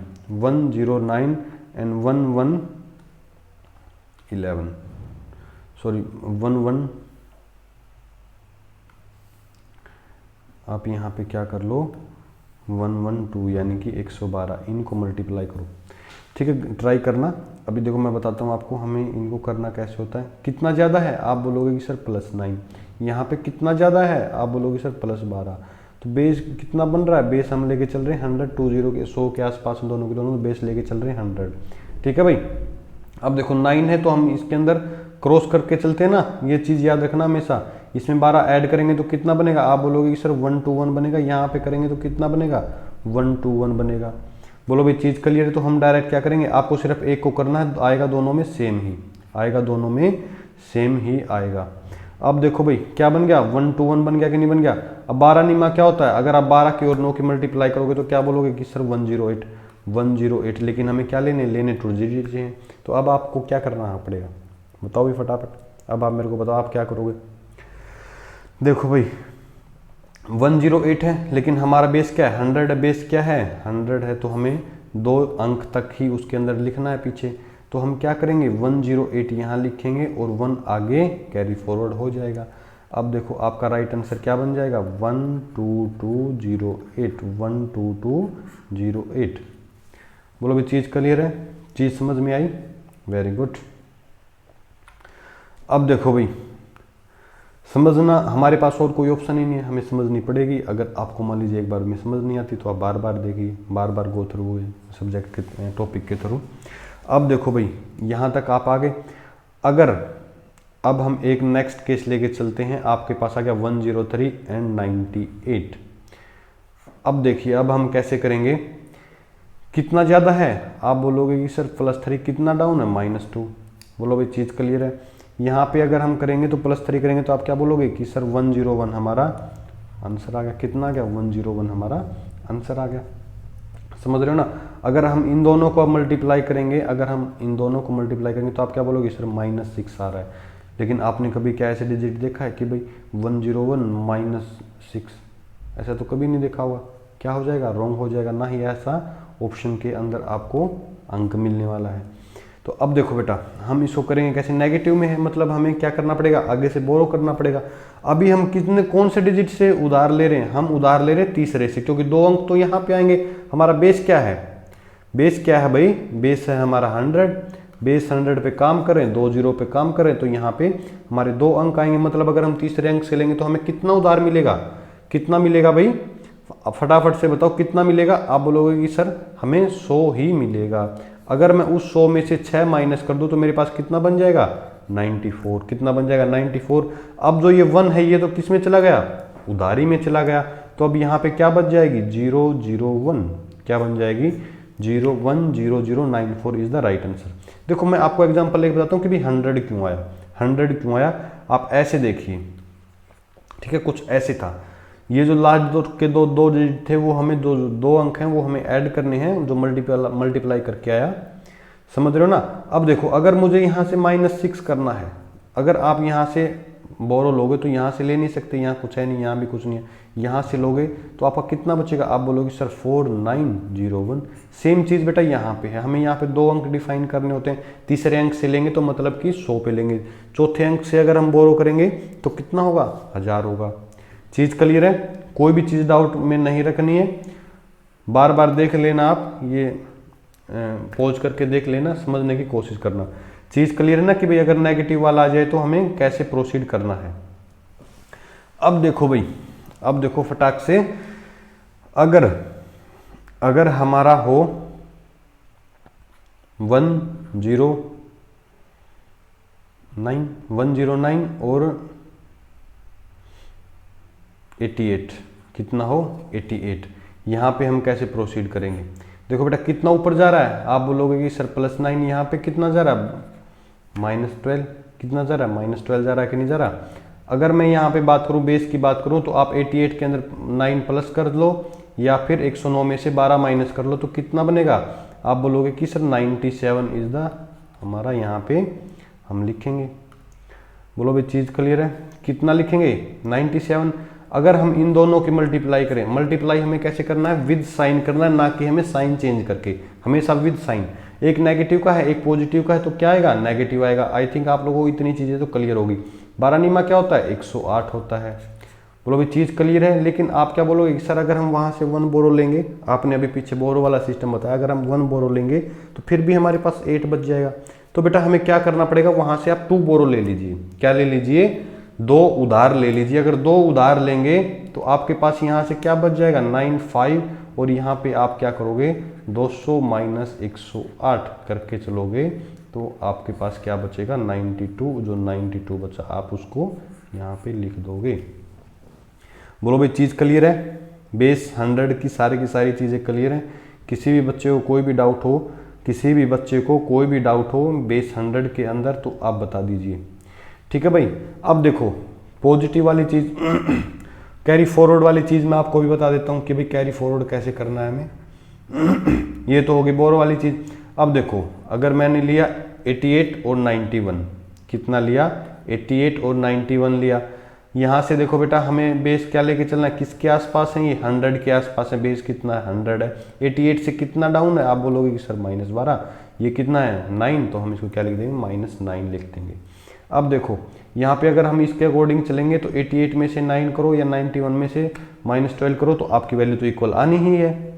एंड 1111 सॉरी 11, आप यहाँ पे क्या कर लो 112 यानी कि 112, इनको मल्टीप्लाई करो, ठीक है। ट्राई करना। अभी देखो मैं बताता हूँ आपको हमें इनको करना कैसे होता है। कितना ज़्यादा है, आप बोलोगे कि सर +9। यहाँ पे कितना ज़्यादा है, आप बोलोगे सर +12। तो बेस कितना बन रहा है, बेस हम लेके चल रहे हैं 100, 20 के 100 के आसपास दोनों के दोनों बेस लेके चल रहे हैं 100, ठीक है भाई। अब देखो 9 है तो हम इसके अंदर क्रॉस करके चलते हैं ना, ये चीज़ याद रखना हमेशा। इसमें 12 ऐड करेंगे तो कितना बनेगा, आप बोलोगे कि सर 121 बनेगा। यहाँ पे करेंगे तो कितना बनेगा 121 बनेगा। बोलो भाई चीज़ क्लियर है। तो हम डायरेक्ट क्या करेंगे, आपको सिर्फ एक को करना है, आएगा दोनों में सेम ही आएगा, दोनों में सेम ही आएगा। अब देखो भाई क्या बन गया 121 बन गया कि नहीं बन गया। अब 12 निमा क्या होता है, अगर आप 12 की और 9 की मल्टीप्लाई करोगे तो क्या बोलोगे कि सर 108, लेकिन हमें क्या लेने 2 डिजिट हैं। तो अब आपको क्या करना पड़ेगा, बताओ भी फटाफट। अब आप मेरे को बताओ आप क्या करोगे। देखो भाई 108 है, लेकिन हमारा बेस क्या है 100 है, बेस क्या है 100 है, तो हमें 2 अंक तक ही उसके अंदर लिखना है पीछे। तो हम क्या करेंगे 108 यहाँ लिखेंगे और 1 आगे कैरी फॉरवर्ड हो जाएगा। अब देखो आपका राइट आंसर क्या बन जाएगा, 12208, 12208। बोलो भाई चीज़ क्लियर है, चीज़ समझ में आई, वेरी गुड। अब देखो भाई समझना, हमारे पास और कोई ऑप्शन ही नहीं है, हमें समझनी पड़ेगी। अगर आपको मान लीजिए एक बार में समझ नहीं आती तो आप बार बार देखिए, बार बार गो थ्रू सब्जेक्ट के टॉपिक के थ्रू। अब देखो भाई यहाँ तक आप आ गए। अगर अब हम एक नेक्स्ट केस लेके चलते हैं, आपके पास आ गया 103 एंड 98। अब देखिए अब हम कैसे करेंगे, कितना ज़्यादा है, आप बोलोगे कि सर +3 कितना डाउन है, -2। बोलो भाई चीज़ क्लियर है। यहाँ पे अगर हम करेंगे तो +3 करेंगे तो आप क्या बोलोगे कि सर 101 हमारा आंसर आ गया। कितना आ गया, 101 हमारा आंसर आ गया। समझ रहे हो ना। अगर हम इन दोनों को मल्टीप्लाई करेंगे, अगर हम इन दोनों को मल्टीप्लाई करेंगे तो आप क्या बोलोगे, सर -6 आ रहा है। लेकिन आपने कभी क्या ऐसे डिजिट देखा है कि भाई 101 -6, ऐसा तो कभी नहीं देखा होगा। क्या हो जाएगा, रॉन्ग हो जाएगा, ना ही ऐसा ऑप्शन के अंदर आपको अंक मिलने वाला है। तो अब देखो बेटा हम इसको करेंगे कैसे, नेगेटिव में है, मतलब हमें क्या करना पड़ेगा, आगे से बोरो करना पड़ेगा। अभी हम कितने कौन से डिजिट से उधार ले रहे हैं, हम उधार ले रहे हैं तीसरे से, क्योंकि 2 अंक तो यहाँ पे आएंगे। हमारा बेस क्या है, बेस क्या है भाई, बेस है हमारा 100। बेस 100 पे काम करें, 2 0 पे काम करें तो यहाँ पे हमारे 2 अंक आएंगे। मतलब अगर हम तीसरे अंक से लेंगे तो हमें कितना उधार मिलेगा, कितना मिलेगा भाई, फटाफट से बताओ कितना मिलेगा। आप बोलोगे कि सर हमें 100 ही मिलेगा। अगर मैं उस 100 में से 6 माइनस कर दूं तो मेरे पास कितना बन जाएगा, 94। कितना बन जाएगा, 94। अब जो ये 1 है ये तो किस में चला गया, उधारी में चला गया। तो अब यहाँ पे क्या बच जाएगी, 001, क्या बन जाएगी, 010094 इज द राइट आंसर। देखो मैं आपको एग्जांपल लेके बताता हूँ कि भाई 100 क्यों आया, 100 क्यों आया। आप ऐसे देखिए, ठीक है, कुछ ऐसे था। ये जो लास्ट दो डिजिट थे वो हमें दो अंक हैं वो हमें ऐड करने हैं, जो मल्टीप्लाई करके आया। समझ रहे हो ना। अब देखो अगर मुझे यहाँ से -6 करना है, अगर आप यहाँ से बोरो लोगे तो यहाँ से ले नहीं सकते, यहाँ कुछ है नहीं, यहाँ भी कुछ नहीं है। यहाँ से लोगे तो आपका कितना बचेगा, आप बोलोगे सर 4901। सेम चीज़ बेटा यहाँ पे है, हमें यहाँ पे 2 अंक डिफाइन करने होते हैं। तीसरे अंक से लेंगे तो मतलब कि 100 पे लेंगे। चौथे अंक से अगर हम बोरो करेंगे तो कितना होगा, 1000 होगा। चीज़ क्लियर है, कोई भी चीज़ डाउट में नहीं रखनी है, बार बार देख लेना, आप ये पॉज करके देख लेना, समझने की कोशिश करना। चीज़ क्लियर है ना कि भाई अगर नेगेटिव वाला आ जाए तो हमें कैसे प्रोसीड करना है। अब देखो भाई, अब देखो फटाक से, अगर हमारा हो 109 और 88, कितना हो 88, यहाँ पे हम कैसे प्रोसीड करेंगे। देखो बेटा कितना ऊपर जा रहा है, आप बोलोगे कि सर +9, यहाँ पे कितना जा रहा है, -12, कितना जा रहा है, -12 जा रहा है कि नहीं जा रहा। अगर मैं यहाँ पे बात करूँ, बेस की बात करूँ, तो आप 88 के अंदर 9 प्लस कर लो या फिर 109 में से 12 माइनस कर लो तो कितना बनेगा। आप बोलोगे कि सर 97 इज द हमारा, यहाँ पे हम लिखेंगे। बोलो भाई चीज़ क्लियर है, कितना लिखेंगे 97। अगर हम इन दोनों की मल्टीप्लाई करें, मल्टीप्लाई हमें कैसे करना है, विद साइन करना है, ना कि हमें साइन चेंज करके, हमेशा विद साइन। एक नेगेटिव का है एक पॉजिटिव का है तो क्या आएगा, नेगेटिव आएगा। आई थिंक आप लोगों को इतनी चीज़ें तो क्लियर होगी। 12 निमा क्या होता है, 108 होता है। बोलो भाई चीज़ क्लियर है। लेकिन आप क्या बोलोगे कि सर अगर हम वहाँ से 1 बोरो लेंगे, आपने अभी पीछे बोरो वाला सिस्टम बताया, अगर हम 1 बोरो लेंगे तो फिर भी हमारे पास 8 बच जाएगा। तो बेटा हमें क्या करना पड़ेगा, वहाँ से आप 2 बोरो ले लीजिए। क्या ले लीजिए, 2 उधार ले लीजिए। अगर 2 उधार लेंगे तो आपके पास यहाँ से क्या बच जाएगा, 95, और यहाँ पे आप क्या करोगे, 200 माइनस 108 करके चलोगे तो आपके पास क्या बचेगा, 92। जो 92 बचा आप उसको यहाँ पे लिख दोगे। बोलो भाई चीज़ क्लियर है, बेस 100 की सारी चीज़ें क्लियर हैं। किसी भी बच्चे को कोई भी डाउट हो, किसी भी बच्चे को कोई भी डाउट हो बेस 100 के अंदर तो आप बता दीजिए, ठीक है भाई। अब देखो पॉजिटिव वाली चीज़ कैरी फॉरवर्ड वाली चीज़ मैं आपको भी बता देता हूँ कि भाई कैरी फॉरवर्ड कैसे करना है हमें। ये तो होगी बोरो वाली चीज़। अब देखो अगर मैंने लिया 88 और 91, कितना लिया, 88 और 91 लिया। यहाँ से देखो बेटा हमें बेस क्या लेके चलना है, किसके आसपास है, ये 100 के आसपास है। बेस कितना है, 100 है। 88 से कितना डाउन है, आप बोलोगे कि सर -12, ये कितना है 9, तो हम इसको क्या लिख देंगे, -9 लिख देंगे। अब देखो यहाँ पे अगर हम इसके अकॉर्डिंग चलेंगे तो 88 में से 9 करो या 91 में से -12 करो तो आपकी वैल्यू तो इक्वल आनी ही है।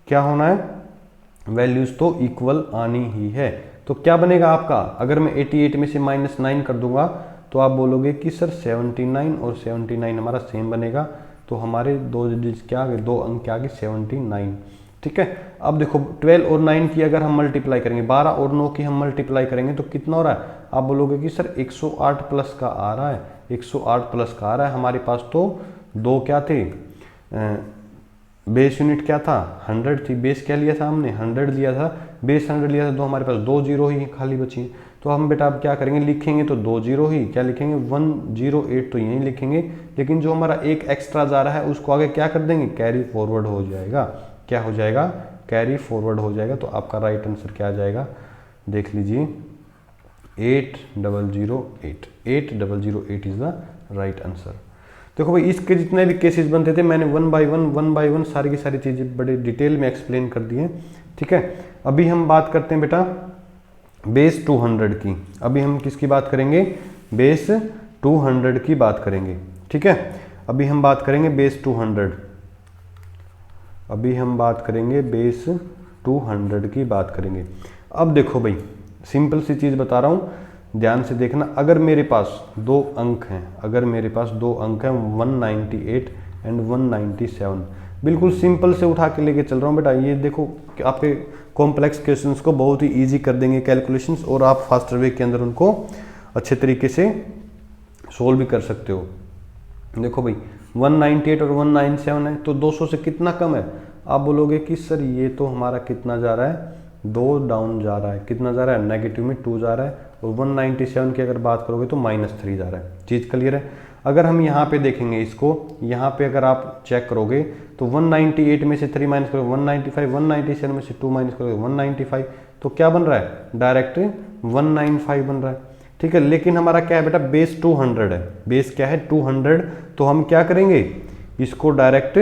क्या होना है, वैल्यूज तो इक्वल आनी ही है। तो क्या बनेगा आपका, अगर मैं 88 में से -9 कर दूंगा तो आप बोलोगे कि सर 79 और 79 हमारा सेम बनेगा। तो हमारे दो डिजिट क्या आ गए, दो अंक क्या आ गए 79। ठीक है। अब देखो 12 और 9 की अगर हम मल्टीप्लाई करेंगे, 12 और 9 की हम मल्टीप्लाई करेंगे तो कितना हो रहा है, आप बोलोगे कि सर 108 प्लस का आ रहा है, 108 प्लस का आ रहा है। हमारे पास तो दो क्या थे, बेस यूनिट क्या था 100 थी, बेस क्या लिया था हमने 100 लिया था, बेस 100 लिया था, तो हमारे पास 2 जीरो ही खाली बची। तो हम बेटा अब क्या करेंगे, लिखेंगे तो 2 जीरो ही, क्या लिखेंगे 108 तो यहीं लिखेंगे, लेकिन जो हमारा एक एक्स्ट्रा जा रहा है उसको आगे क्या कर देंगे, कैरी फॉरवर्ड हो जाएगा। क्या हो जाएगा, कैरी फॉरवर्ड हो जाएगा। तो आपका राइट आंसर क्या आ जाएगा, देख लीजिए 8008, 8008 इज द राइट आंसर। देखो भाई इसके जितने भी केसेस बनते थे मैंने वन बाय वन सारी की सारी चीज़ें बड़े डिटेल में एक्सप्लेन कर दी हैं। ठीक है। अभी हम बात करते हैं बेटा बेस 200 की। अभी हम किसकी बात करेंगे, बेस 200 की बात करेंगे। ठीक है। अभी हम बात करेंगे बेस 200, अभी हम बात करेंगे बेस 200 की बात करेंगे। अब देखो भाई सिंपल सी चीज़ बता रहा हूँ, ध्यान से देखना। अगर मेरे पास दो अंक हैं, अगर मेरे पास दो अंक हैं 198 एंड 197, बिल्कुल सिंपल से उठा के लेके चल रहा हूँ बेटा। ये देखो आपके कॉम्प्लेक्स क्वेश्चंस को बहुत ही इजी कर देंगे कैलकुलेशंस, और आप फास्टर वे के अंदर उनको अच्छे तरीके से सोल्व भी कर सकते हो। देखो भाई 198 और 197 है तो 200 से कितना कम है, आप बोलोगे कि सर ये तो हमारा कितना जा रहा है, 2 डाउन जा रहा है, कितना जा रहा है नेगेटिव में 2 जा रहा है, और 197 की अगर बात करोगे तो -3 जा रहा है। चीज़ क्लियर है। अगर हम यहाँ पे देखेंगे इसको, यहाँ पे अगर आप चेक करोगे तो 198 में से 3 माइनस करोगे 195, 197 में से 2 माइनस करोगे 195, तो क्या बन रहा है, डायरेक्ट 195 बन रहा है। ठीक है। लेकिन हमारा क्या है बेटा, बेस 200 है, बेस क्या है 200, तो हम क्या करेंगे, इसको डायरेक्ट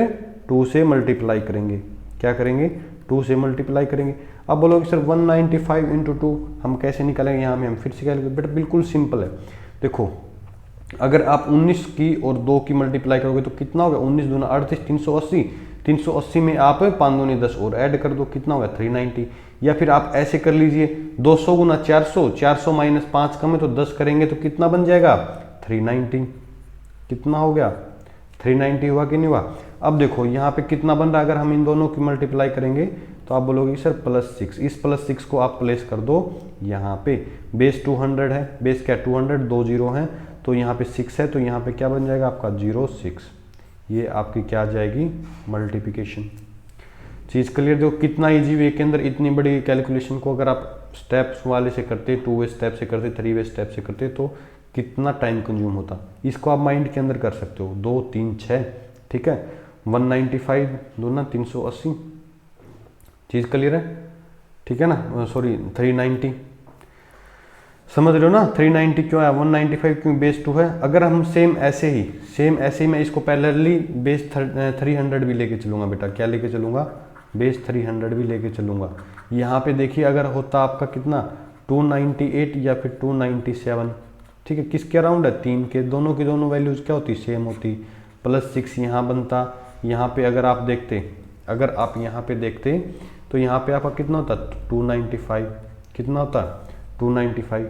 2 से मल्टीप्लाई करेंगे। क्या करेंगे, 2 से मल्टीप्लाई करेंगे। अब बोलोगे सर 195 इंटू 2 हम कैसे निकालेंगे, यहाँ में हम फिर से कैलकुलेट, बेटा बिल्कुल सिंपल है। देखो अगर आप 19 की और 2 की मल्टीप्लाई करोगे तो कितना होगा, 19 दूना 38, 380, 380 में आप 5 दूनी 10 और ऐड कर दो, कितना होगा 390। या फिर आप ऐसे कर लीजिए 200 गुना 400, 400 माइनस 5 कम है तो 10 करेंगे तो कितना बन जाएगा 390। कितना हो गया 390 हुआ कि नहीं हुआ। अब देखो यहाँ पे कितना बन रहा है, अगर हम इन दोनों की मल्टीप्लाई करेंगे तो आप बोलोगे सर +6, इस +6 को आप प्लेस कर दो यहाँ पे। बेस 200 है, बेस क्या 200, 2 जीरो हैं तो यहाँ पे 6 है, तो यहाँ पे क्या बन जाएगा आपका 06। ये आपकी क्या आ जाएगी मल्टीप्लिकेशन। चीज़ क्लियर। देखो कितना इजी वे के अंदर इतनी बड़ी कैलकुलेशन को अगर आप स्टेप्स वाले से करते, 2 वे स्टेप से करते, 3 वे स्टेप से करते तो कितना टाइम कंज्यूम होता। इसको आप माइंड के अंदर कर सकते हो, 2 3 6। ठीक है। 195 दूना 380। चीज़ क्लियर है। ठीक है ना, सॉरी 390, समझ रहे हो ना। 390 क्यों है, 195 क्यों, बेस 2 है। अगर हम सेम ऐसे ही मैं इसको पैरेलली बेस 300 भी लेके चलूँगा बेटा। क्या लेके चलूँगा, बेस 300 भी लेके चलूँगा। यहाँ पे देखिए अगर होता आपका कितना 298 या फिर 297। ठीक है। किसके अराउंड है, 3 के, दोनों की दोनों वैल्यूज क्या होती, सेम होती। +6 यहाँ बनता। यहाँ पे अगर आप देखते, अगर आप यहाँ पे देखते तो यहाँ पे आपका कितना होता 295, कितना होता 295।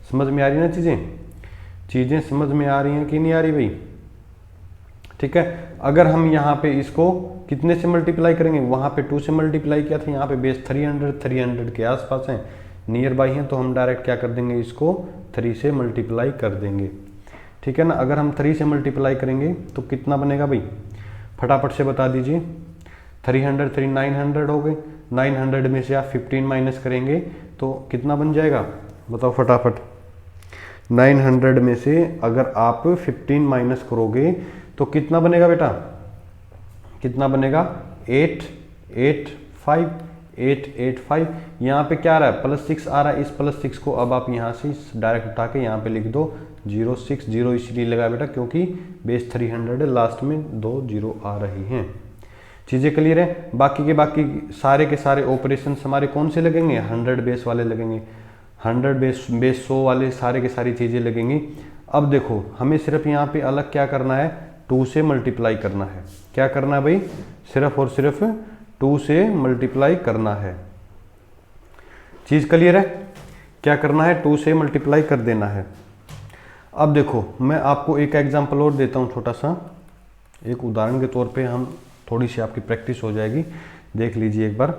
समझ में आ रही है ना चीज़ें समझ में आ रही हैं कि नहीं आ रही भाई। ठीक है। अगर हम यहाँ पे इसको कितने से मल्टीप्लाई करेंगे, वहाँ पे 2 से मल्टीप्लाई किया था, यहाँ पे बेस 300 के आसपास हैं, नियर बाई हैं, तो हम डायरेक्ट क्या कर देंगे, इसको 3 से मल्टीप्लाई कर देंगे। ठीक है ना। अगर हम 3 से मल्टीप्लाई करेंगे तो कितना बनेगा भाई, फटाफट से बता दीजिए। 300 3 900 हो गए, 900 में से आप 15 माइनस करेंगे तो कितना बन जाएगा, बताओ फटाफट। 900 में से अगर आप 15 माइनस करोगे तो कितना बनेगा बेटा, कितना बनेगा 885। यहाँ पे क्या आ रहा है, +6 आ रहा है। इस +6 को अब आप यहाँ से डायरेक्ट उठा के यहाँ पे लिख दो 06। 0 इसलिए लगा बेटा क्योंकि बेस 300 है, लास्ट में 2 0 आ रही हैं। चीज़ें क्लियर है। बाकी के सारे ऑपरेशन हमारे कौन से लगेंगे, 100 बेस वाले लगेंगे। 100 बेस 100 वाले सारे के सारी चीज़ें लगेंगी। अब देखो हमें सिर्फ यहाँ पे अलग क्या करना है, 2 से मल्टीप्लाई करना है। क्या करना है भाई, सिर्फ और सिर्फ 2 से मल्टीप्लाई करना है। चीज़ क्लियर है, क्या करना है, 2 से मल्टीप्लाई कर देना है। अब देखो मैं आपको एक एग्जांपल और देता हूँ छोटा सा, एक उदाहरण के तौर पे हम थोड़ी सी आपकी प्रैक्टिस हो जाएगी। देख लीजिए एक बार,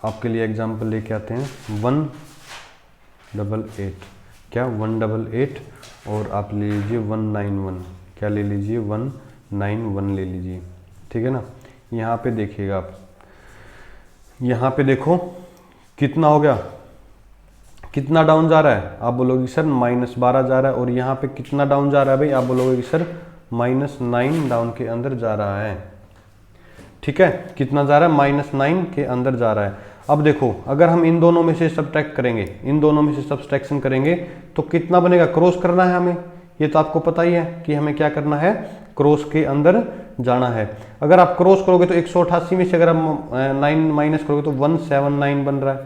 आपके लिए एग्जांपल लेके आते हैं 188, क्या 188, और आप ले लीजिए 191, क्या ले लीजिए 191 ले लीजिए, ठीक है ना। यहाँ पे देखिएगा आप, यहाँ पे देखो कितना हो गया, कितना डाउन जा रहा है, आप बोलोगे सर -12 जा रहा है। और यहाँ पे कितना डाउन जा रहा है भाई, आप बोलोगे कि सर -9 डाउन के अंदर जा रहा है, ठीक है। कितना जा रहा है, -9 के अंदर जा रहा है। अब देखो अगर हम इन दोनों में से सब्ट्रैक्ट करेंगे, इन दोनों में से सब्ट्रैक्शन करेंगे तो कितना बनेगा, क्रॉस करना है हमें, ये तो आपको पता ही है कि हमें क्या करना है, क्रॉस के अंदर जाना है। अगर आप क्रॉस करोगे तो 188 में से अगर हम 9 माइनस करोगे तो 179 बन रहा है।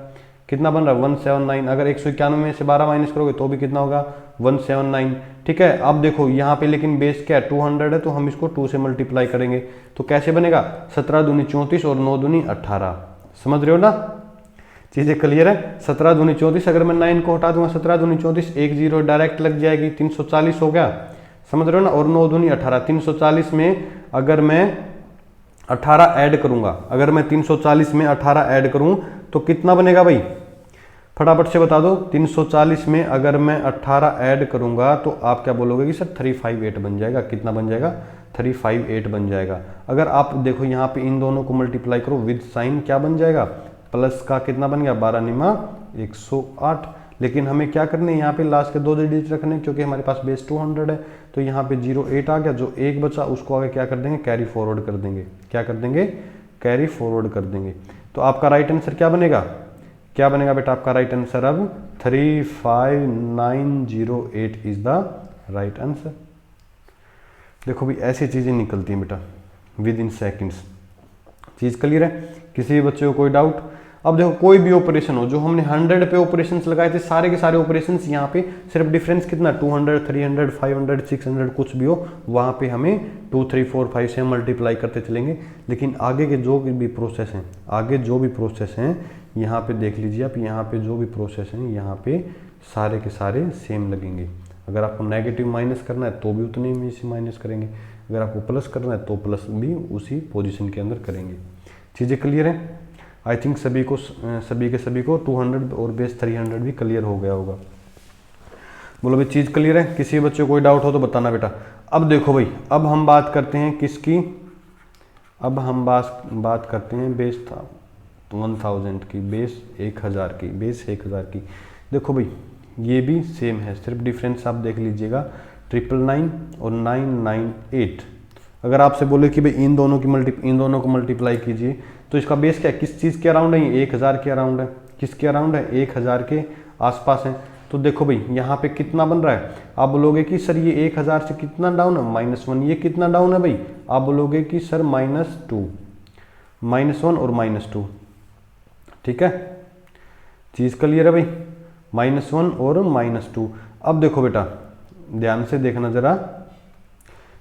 कितना बन रहा है, 179। अगर 191 में से 12 माइनस करोगे तो भी कितना होगा, 179, ठीक है। अब देखो यहाँ पे लेकिन बेस क्या है, 200 है, तो हम इसको 2 से मल्टीप्लाई करेंगे तो कैसे बनेगा, 17 दूनी 34 और 9 दूनी 18। समझ रहे हो ना, चीज़ें क्लियर है। 17 दूनी 34, अगर मैं 9 को हटा दूंगा, 17 दूनी 34, 1 0 डायरेक्ट लग जाएगी, 340 हो गया, समझ रहे हो ना। और 9 दूनी 18, 340 में अगर मैं 18 ऐड करूंगा, अगर मैं 340 में 18 ऐड करूं तो कितना बनेगा भाई, फटाफट से बता दो। 340 में अगर मैं 18 ऐड करूंगा तो आप क्या बोलोगे कि सर 358 बन जाएगा। कितना बन जाएगा, 358 बन जाएगा। अगर आप देखो यहाँ पे इन दोनों को मल्टीप्लाई करो विद साइन, क्या बन जाएगा, प्लस का कितना बन गया, 12 निमा 108। लेकिन हमें क्या करने हैं, यहाँ पे लास्ट के 2 डिजिट रखने, क्योंकि हमारे पास बेस 200 है। तो यहाँ पे 08 आ गया, जो 1 बचा उसको आगे क्या कर देंगे, कैरी फॉरवर्ड कर देंगे। क्या कर देंगे, कैरी फॉरवर्ड कर देंगे। तो आपका राइट आंसर क्या बनेगा, क्या बनेगा बेटा, आपका राइट आंसर अब 35908 इज द राइट आंसर। देखो भाई ऐसी चीज़ें निकलती हैं बेटा with in seconds. Cheese clear है, किसी भी बच्चे को कोई डाउट। अब देखो कोई भी ऑपरेशन हो, जो हमने 100 पे ऑपरेशंस लगाए थे, सारे के सारे ऑपरेशंस यहाँ पे सिर्फ डिफरेंस कितना, 200 300 500 600 कुछ भी हो, वहाँ पे हमें 2 3 4 5 से मल्टीप्लाई करते चलेंगे। लेकिन आगे के जो भी प्रोसेस हैं, आगे जो भी प्रोसेस हैं, यहाँ पे देख लीजिए आप, यहाँ पे जो भी प्रोसेस हैं यहाँ पे सारे के सारे सेम लगेंगे। अगर आपको नेगेटिव माइनस करना है तो भी उतने में से माइनस करेंगे, अगर आपको प्लस करना है तो प्लस भी उसी पोजीशन के अंदर करेंगे। चीज़ें क्लियर है, आई थिंक सभी के सभी को 200 और बेस 300 भी क्लियर हो गया होगा। बोलो भाई चीज़ क्लियर है, किसी बच्चे को कोई डाउट हो तो बताना बेटा। अब देखो भाई, अब हम बात करते हैं किसकी, अब हम बात करते हैं बेस 1000 की, बेस 1000 की, बेस 1000 की। देखो भाई ये भी सेम है, सिर्फ डिफरेंस आप देख लीजिएगा, 999 और 998। अगर आपसे बोले कि भाई इन दोनों को मल्टीप्लाई कीजिए तो इसका बेस क्या है, किस चीज़ के अराउंड है, ये 1000 के अराउंड है। किसके अराउंड है, 1000 के आसपास है। तो देखो भाई यहाँ पे कितना बन रहा है, आप बोलोगे कि सर ये 1000 से कितना डाउन है, -1। ये कितना डाउन है भाई, आप बोलोगे कि सर -2, -1 और -2, ठीक है। चीज़ क्लियर है भाई, -1 और -2। अब देखो बेटा ध्यान से देखना, जरा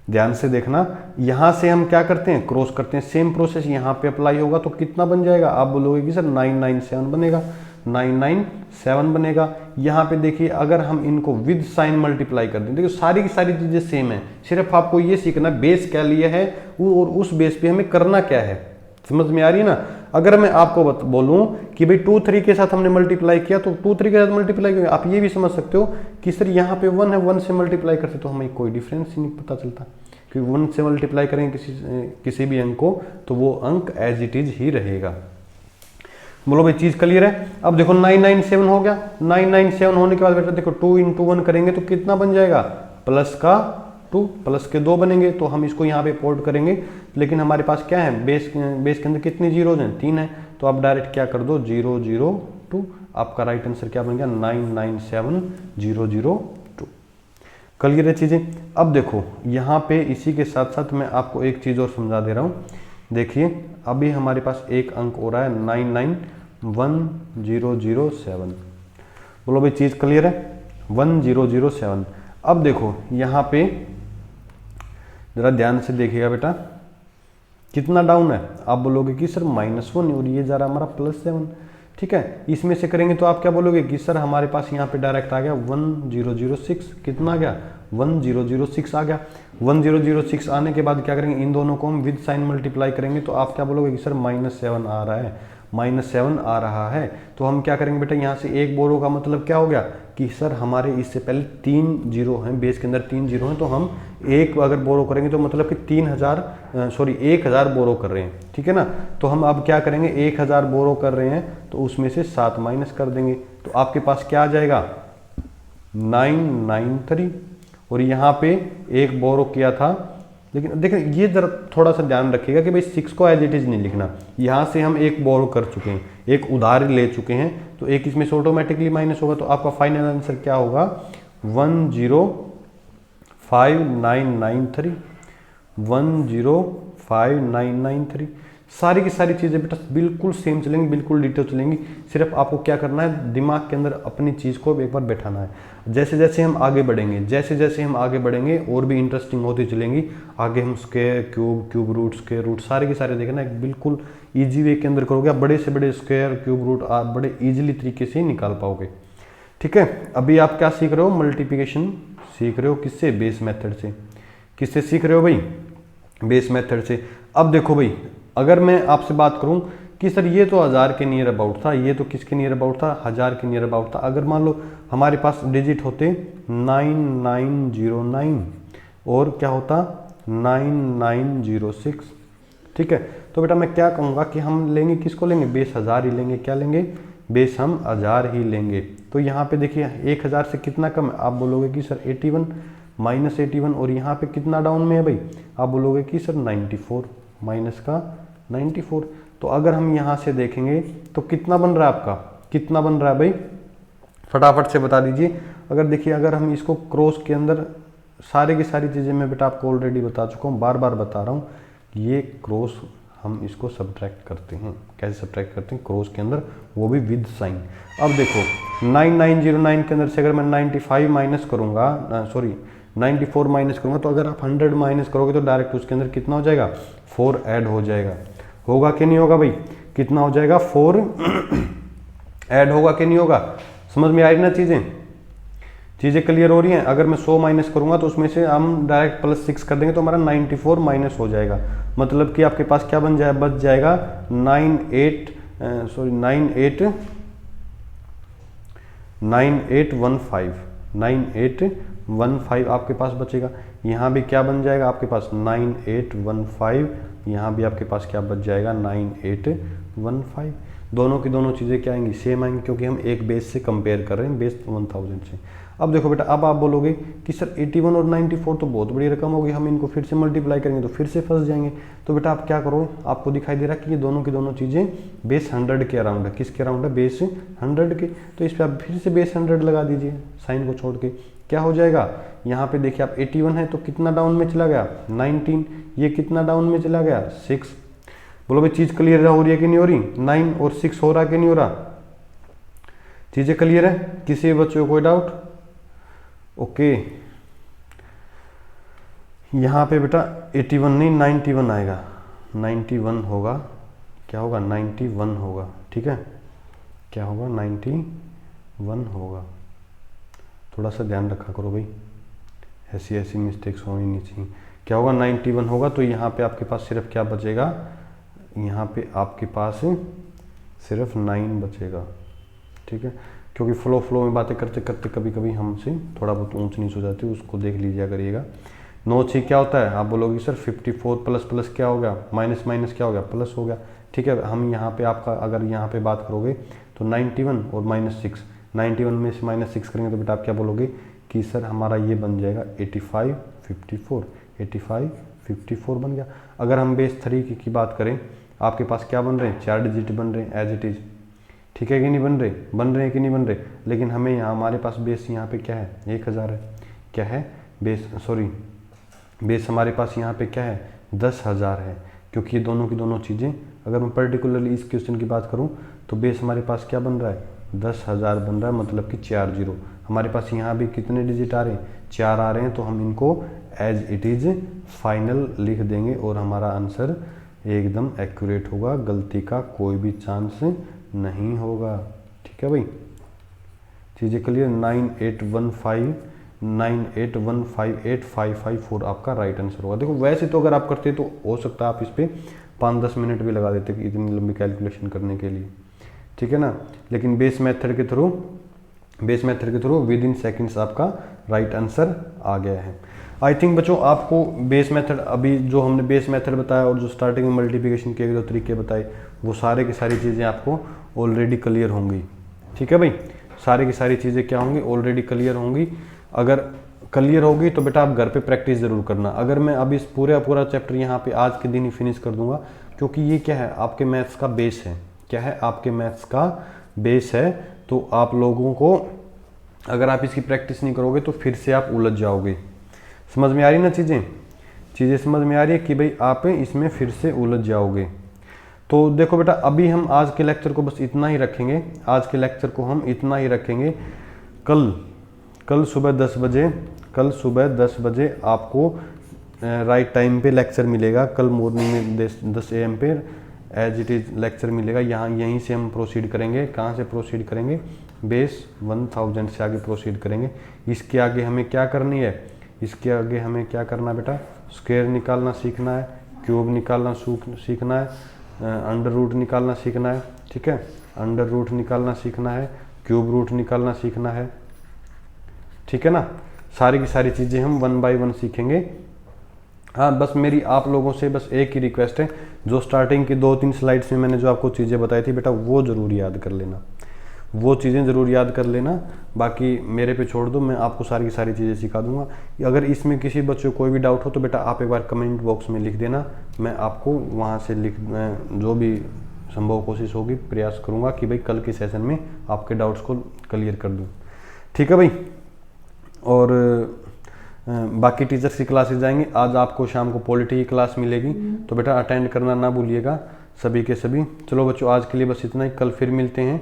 ध्यान से देखना, यहाँ से हम क्या करते हैं, क्रॉस करते हैं। सेम प्रोसेस यहाँ पे अप्लाई होगा तो कितना बन जाएगा, आप बोलोगे कि सर 997 बनेगा, 997 बनेगा। यहाँ पे देखिए अगर हम इनको विद साइन मल्टीप्लाई कर दें, देखिए सारी की सारी चीज़ें सेम है, सिर्फ आपको ये सीखना बेस क्या लिया है वो और उस बेस पे हमें करना क्या है। समझ में आ रही है ना। अगर मैं आपको बोलूं कि भाई 2 3 के साथ हमने मल्टीप्लाई किया तो 2 3 के साथ मल्टीप्लाई किया, आप ये भी समझ सकते हो कि सर यहाँ पे 1 है, 1 से मल्टीप्लाई करते तो हमें कोई डिफरेंस ही नहीं पता चलता, क्योंकि 1 से मल्टीप्लाई करेंगे किसी भी अंक को तो वो अंक एज इट इज ही रहेगा। बोलो भाई चीज़ क्लियर है। अब देखो 997 हो गया, 997 होने के बाद बेटा देखो 2 × 1 करेंगे तो कितना बन जाएगा, प्लस का 2, प्लस के 2 बनेंगे। तो हम इसको यहाँ पे पोर्ट करेंगे, लेकिन हमारे पास क्या है, बेस के अंदर कितनी जीरोज हैं, 3 है। तो आप डायरेक्ट क्या कर दो, 002। आपका राइट आंसर क्या बन गया, 997002। क्लियर है चीज़ें। अब देखो यहाँ पे इसी के साथ साथ मैं आपको एक चीज़ और समझा दे रहा हूँ देखिए अभी हमारे पास एक अंक हो रहा है 991007। बोलो भाई चीज़ क्लियर है, 1007। अब देखो यहाँ पे जरा ध्यान से देखिएगा बेटा, कितना डाउन है, आप बोलोगे कि सर -1 और ये जा रहा हमारा +7। ठीक है, इसमें से करेंगे तो आप क्या बोलोगे कि सर हमारे पास यहाँ पे डायरेक्ट आ गया 1006। कितना आ गया, 1006 आ गया। 1006 आने के बाद क्या करेंगे, इन दोनों को हम विद साइन मल्टीप्लाई करेंगे तो आप क्या बोलोगे कि सर -7 आ रहा है, -7 आ रहा है। तो हम क्या करेंगे बेटा, यहाँ से एक बोरो का मतलब क्या हो गया कि सर हमारे इससे पहले 3 जीरो हैं, बेस के अंदर 3 जीरो हैं, तो हम एक अगर बोरो करेंगे तो मतलब कि 1000 बोरो कर रहे हैं। ठीक है ना, तो हम अब क्या करेंगे, 1000 बोरो कर रहे हैं तो उसमें से 7 माइनस कर देंगे तो आपके पास क्या आ जाएगा 993। और यहाँ पे एक बोरो किया था, लेकिन देखिए ये जरा थोड़ा सा ध्यान रखिएगा कि भाई 6 को एज इट इज नहीं लिखना। यहाँ से हम एक बोरो कर चुके हैं, एक उधार ले चुके हैं, तो एक इसमें से ऑटोमेटिकली माइनस होगा। तो आपका फाइनल आंसर क्या होगा 105993, 105993। सारी की सारी चीज़ें बेटा बिल्कुल सेम चलेंगी, बिल्कुल डिटेल चलेंगी। सिर्फ आपको क्या करना है, दिमाग के अंदर अपनी चीज़ को एक बार बैठाना है। जैसे जैसे हम आगे बढ़ेंगे और भी इंटरेस्टिंग होती चलेंगी। आगे हम square, cube root, square root सारे के सारे देखना एक बिल्कुल ईजी वे के अंदर करोगे। आप बड़े से बड़े स्क्वायर, क्यूब रूट आप बड़े ईजिली तरीके से निकाल पाओगे। ठीक है, अभी आप क्या सीख रहे हो, मल्टीप्लिकेशन सीख रहे हो, किससे, बेस मेथड से। किससे सीख रहे हो भाई, बेस मेथड से। अब देखो भाई, अगर मैं आपसे बात करूं कि सर ये तो 1000 के नियर अबाउट था, ये तो किसके नियर अबाउट था, 1000 के नियर अबाउट था। अगर मान लो हमारे पास डिजिट होते 9909 और क्या होता 9906। ठीक है, तो बेटा मैं क्या कहूँगा कि हम लेंगे, किसको लेंगे, बेस 1000 ही लेंगे। क्या लेंगे, बेस हम 1000 ही लेंगे। तो यहाँ पे देखिए 1000 से कितना कम है, आप बोलोगे कि सर 81, -81। और यहाँ पे कितना डाउन में है भाई, आप बोलोगे कि सर 94, माइनस का 94। तो अगर हम यहाँ से देखेंगे तो कितना बन रहा है आपका, कितना बन रहा है भाई, फटाफट से बता दीजिए। अगर देखिए, अगर हम इसको क्रॉस के अंदर सारी की सारी चीज़ें मैं बेटा आपको ऑलरेडी बता चुका हूँ, बार बार बता रहा हूँ। ये क्रॉस हम इसको सब्ट्रैक्ट करते हैं, कैसे सब्ट्रैक्ट करते हैं, क्रॉस के अंदर, वो भी विद साइन। अब देखो 9909 के अंदर से अगर मैं 95 माइनस करूँगा, 94 माइनस करूँगा, तो अगर आप 100 माइनस करोगे तो डायरेक्ट उसके अंदर कितना हो जाएगा, 4 ऐड हो जाएगा। होगा कि नहीं होगा भाई, कितना हो जाएगा, 4 ऐड होगा कि नहीं होगा। समझ में आ रही ना चीज़ें क्लियर हो रही हैं। अगर मैं 100 माइनस करूँगा तो उसमें से हम डायरेक्ट +6 कर देंगे तो हमारा 94 माइनस हो जाएगा। मतलब कि आपके पास क्या बच जाएगा 9815 आपके पास बचेगा। यहाँ भी क्या बन जाएगा आपके पास 9815, यहाँ भी आपके पास क्या बच जाएगा 9815। दोनों की दोनों चीज़ें क्या आएंगी, सेम आएंगी, क्योंकि हम एक बेस से कंपेयर कर रहे हैं, बेस 1000 से। अब देखो बेटा, अब आप बोलोगे कि सर 81 और 94 तो बहुत बड़ी रकम होगी, हम इनको फिर से मल्टीप्लाई करेंगे तो फिर से फंस जाएंगे। तो बेटा आप क्या करो, आपको दिखाई दे रहा है कि ये दोनों की दोनों चीज़ें बेस 100 के अराउंड है। किसके अराउंड है, बेस 100 के। तो इस पर आप फिर से बेस 100 लगा दीजिए, साइन को छोड़ के। क्या हो जाएगा, यहाँ पे देखिए आप 81 है तो कितना डाउन में चला गया 19, ये कितना डाउन में चला गया 6। बोलो भाई चीज़ क्लियर हो रही है कि नहीं हो रही, 9 और 6 हो रहा कि नहीं हो रहा, चीज़ें क्लियर है, किसी बच्चे को कोई डाउट। ओके, यहाँ पे बेटा 81 नहीं 91 आएगा, 91 होगा, क्या होगा 91 होगा। ठीक है, क्या होगा 91 होगा। थोड़ा सा ध्यान रखा करो भाई, ऐसी मिस्टेक्स होनी नहीं चाहिए। क्या होगा 91 होगा। तो यहाँ पे आपके पास सिर्फ क्या बचेगा, यहाँ पे आपके पास सिर्फ 9 बचेगा। ठीक है, क्योंकि फ्लो में बातें करते करते कभी कभी हमसे थोड़ा बहुत ऊंच नीच हो जाती है, उसको देख लीजिए करिएगा। 9 क्या होता है, आप बोलोगे सर 54 प्लस क्या हो गया, माइनस क्या हो गया, प्लस हो गया। ठीक है, हम यहाँ पे आपका अगर यहाँ पे बात करोगे तो 91 और -6, 91 में से -6 करेंगे तो बेटा आप क्या बोलोगे कि सर हमारा ये बन जाएगा 85 54 बन गया। अगर हम बेस 3 की बात करें, आपके पास क्या बन रहे हैं, 4 डिजिट बन रहे हैं एज इट इज़। ठीक है कि नहीं बन रहे हैं कि नहीं बन रहे। लेकिन हमें यहाँ हमारे पास बेस यहाँ पे क्या है 1000 है, क्या है बेस हमारे पास यहाँ पे क्या है 10,000 है। क्योंकि ये दोनों की दोनों चीज़ें, अगर मैं पर्टिकुलरली इस क्वेश्चन की बात करूँ तो बेस हमारे पास क्या बन रहा है, 10,000 बन रहा है, मतलब कि 4 जीरो। हमारे पास यहाँ भी कितने डिजिट आ रहे हैं, 4 आ रहे हैं, तो हम इनको एज इट इज़ फाइनल लिख देंगे और हमारा आंसर एकदम एक्यूरेट होगा, गलती का कोई भी चांस नहीं होगा। ठीक है भाई, चीज़ें क्लियर। 981598158554 आपका राइट आंसर होगा। देखो वैसे तो अगर आप करते तो हो सकता है आप इस पर 5-10 मिनट भी लगा देते कि इतनी लंबी कैलकुलेशन करने के लिए, ठीक है ना, लेकिन बेस मेथड के थ्रू विद इन सेकेंड्स आपका राइट आंसर आ गया है। आई थिंक बच्चों आपको बेस मेथड, अभी जो हमने बेस मेथड बताया और जो स्टार्टिंग में मल्टीप्लिकेशन के जो तरीके बताए, वो सारे की सारी चीज़ें आपको ऑलरेडी क्लियर होंगी। ठीक है भाई, सारी की सारी चीज़ें क्या होंगी, ऑलरेडी क्लियर होंगी। अगर क्लियर होगी तो बेटा आप घर पे प्रैक्टिस ज़रूर करना। अगर मैं अभी इस पूरा चैप्टर यहाँ पे आज के दिन ही फिनिश कर दूंगा, क्योंकि ये क्या है, आपके मैथ्स का बेस है। क्या है, आपके मैथ्स का बेस है। तो आप लोगों को अगर आप इसकी प्रैक्टिस नहीं करोगे तो फिर से आप उलझ जाओगे। समझ में आ रही ना चीज़ें समझ में आ रही है कि भाई आप इसमें फिर से उलझ जाओगे। तो देखो बेटा, अभी हम आज के लेक्चर को बस इतना ही रखेंगे, आज के लेक्चर को हम इतना ही रखेंगे। कल सुबह 10 बजे आपको राइट टाइम पे लेक्चर मिलेगा। कल मॉर्निंग में 10 AM पे एज इट इज़ लेक्चर मिलेगा। यहीं से हम प्रोसीड करेंगे। कहाँ से प्रोसीड करेंगे, बेस 1000 से आगे प्रोसीड करेंगे। इसके आगे हमें क्या करनी है, इसके आगे हमें क्या करना है बेटा, स्क्वायर निकालना सीखना है, क्यूब निकालना सीखना है, अंडर रूट निकालना सीखना है। ठीक है, अंडर रूट निकालना सीखना है, क्यूब रूट निकालना सीखना है। ठीक है ना, सारी की सारी चीज़ें हम 1 बाय 1 सीखेंगे। हाँ, बस मेरी आप लोगों से बस एक ही रिक्वेस्ट है, जो स्टार्टिंग की 2-3 स्लाइड्स में मैंने जो आपको चीज़ें बताई थी बेटा, वो ज़रूर याद कर लेना, वो चीज़ें ज़रूर याद कर लेना। बाकी मेरे पे छोड़ दो, मैं आपको सारी की सारी चीज़ें सिखा दूंगा। अगर इसमें किसी बच्चे को कोई भी डाउट हो तो बेटा आप एक बार कमेंट बॉक्स में लिख देना, मैं आपको वहाँ से जो भी संभव कोशिश होगी प्रयास करूँगा कि भाई कल के सेशन में आपके डाउट्स को क्लियर कर दूँ। ठीक है भाई, और बाकी टीचर्स की क्लासेस जाएंगे। आज आपको शाम को पॉलिटी की क्लास मिलेगी, तो बेटा अटेंड करना ना भूलिएगा सभी के सभी। चलो बच्चों, आज के लिए बस इतना ही। कल फिर मिलते हैं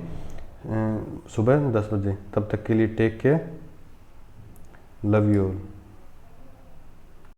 सुबह 10 बजे। तब तक के लिए take care, love you all.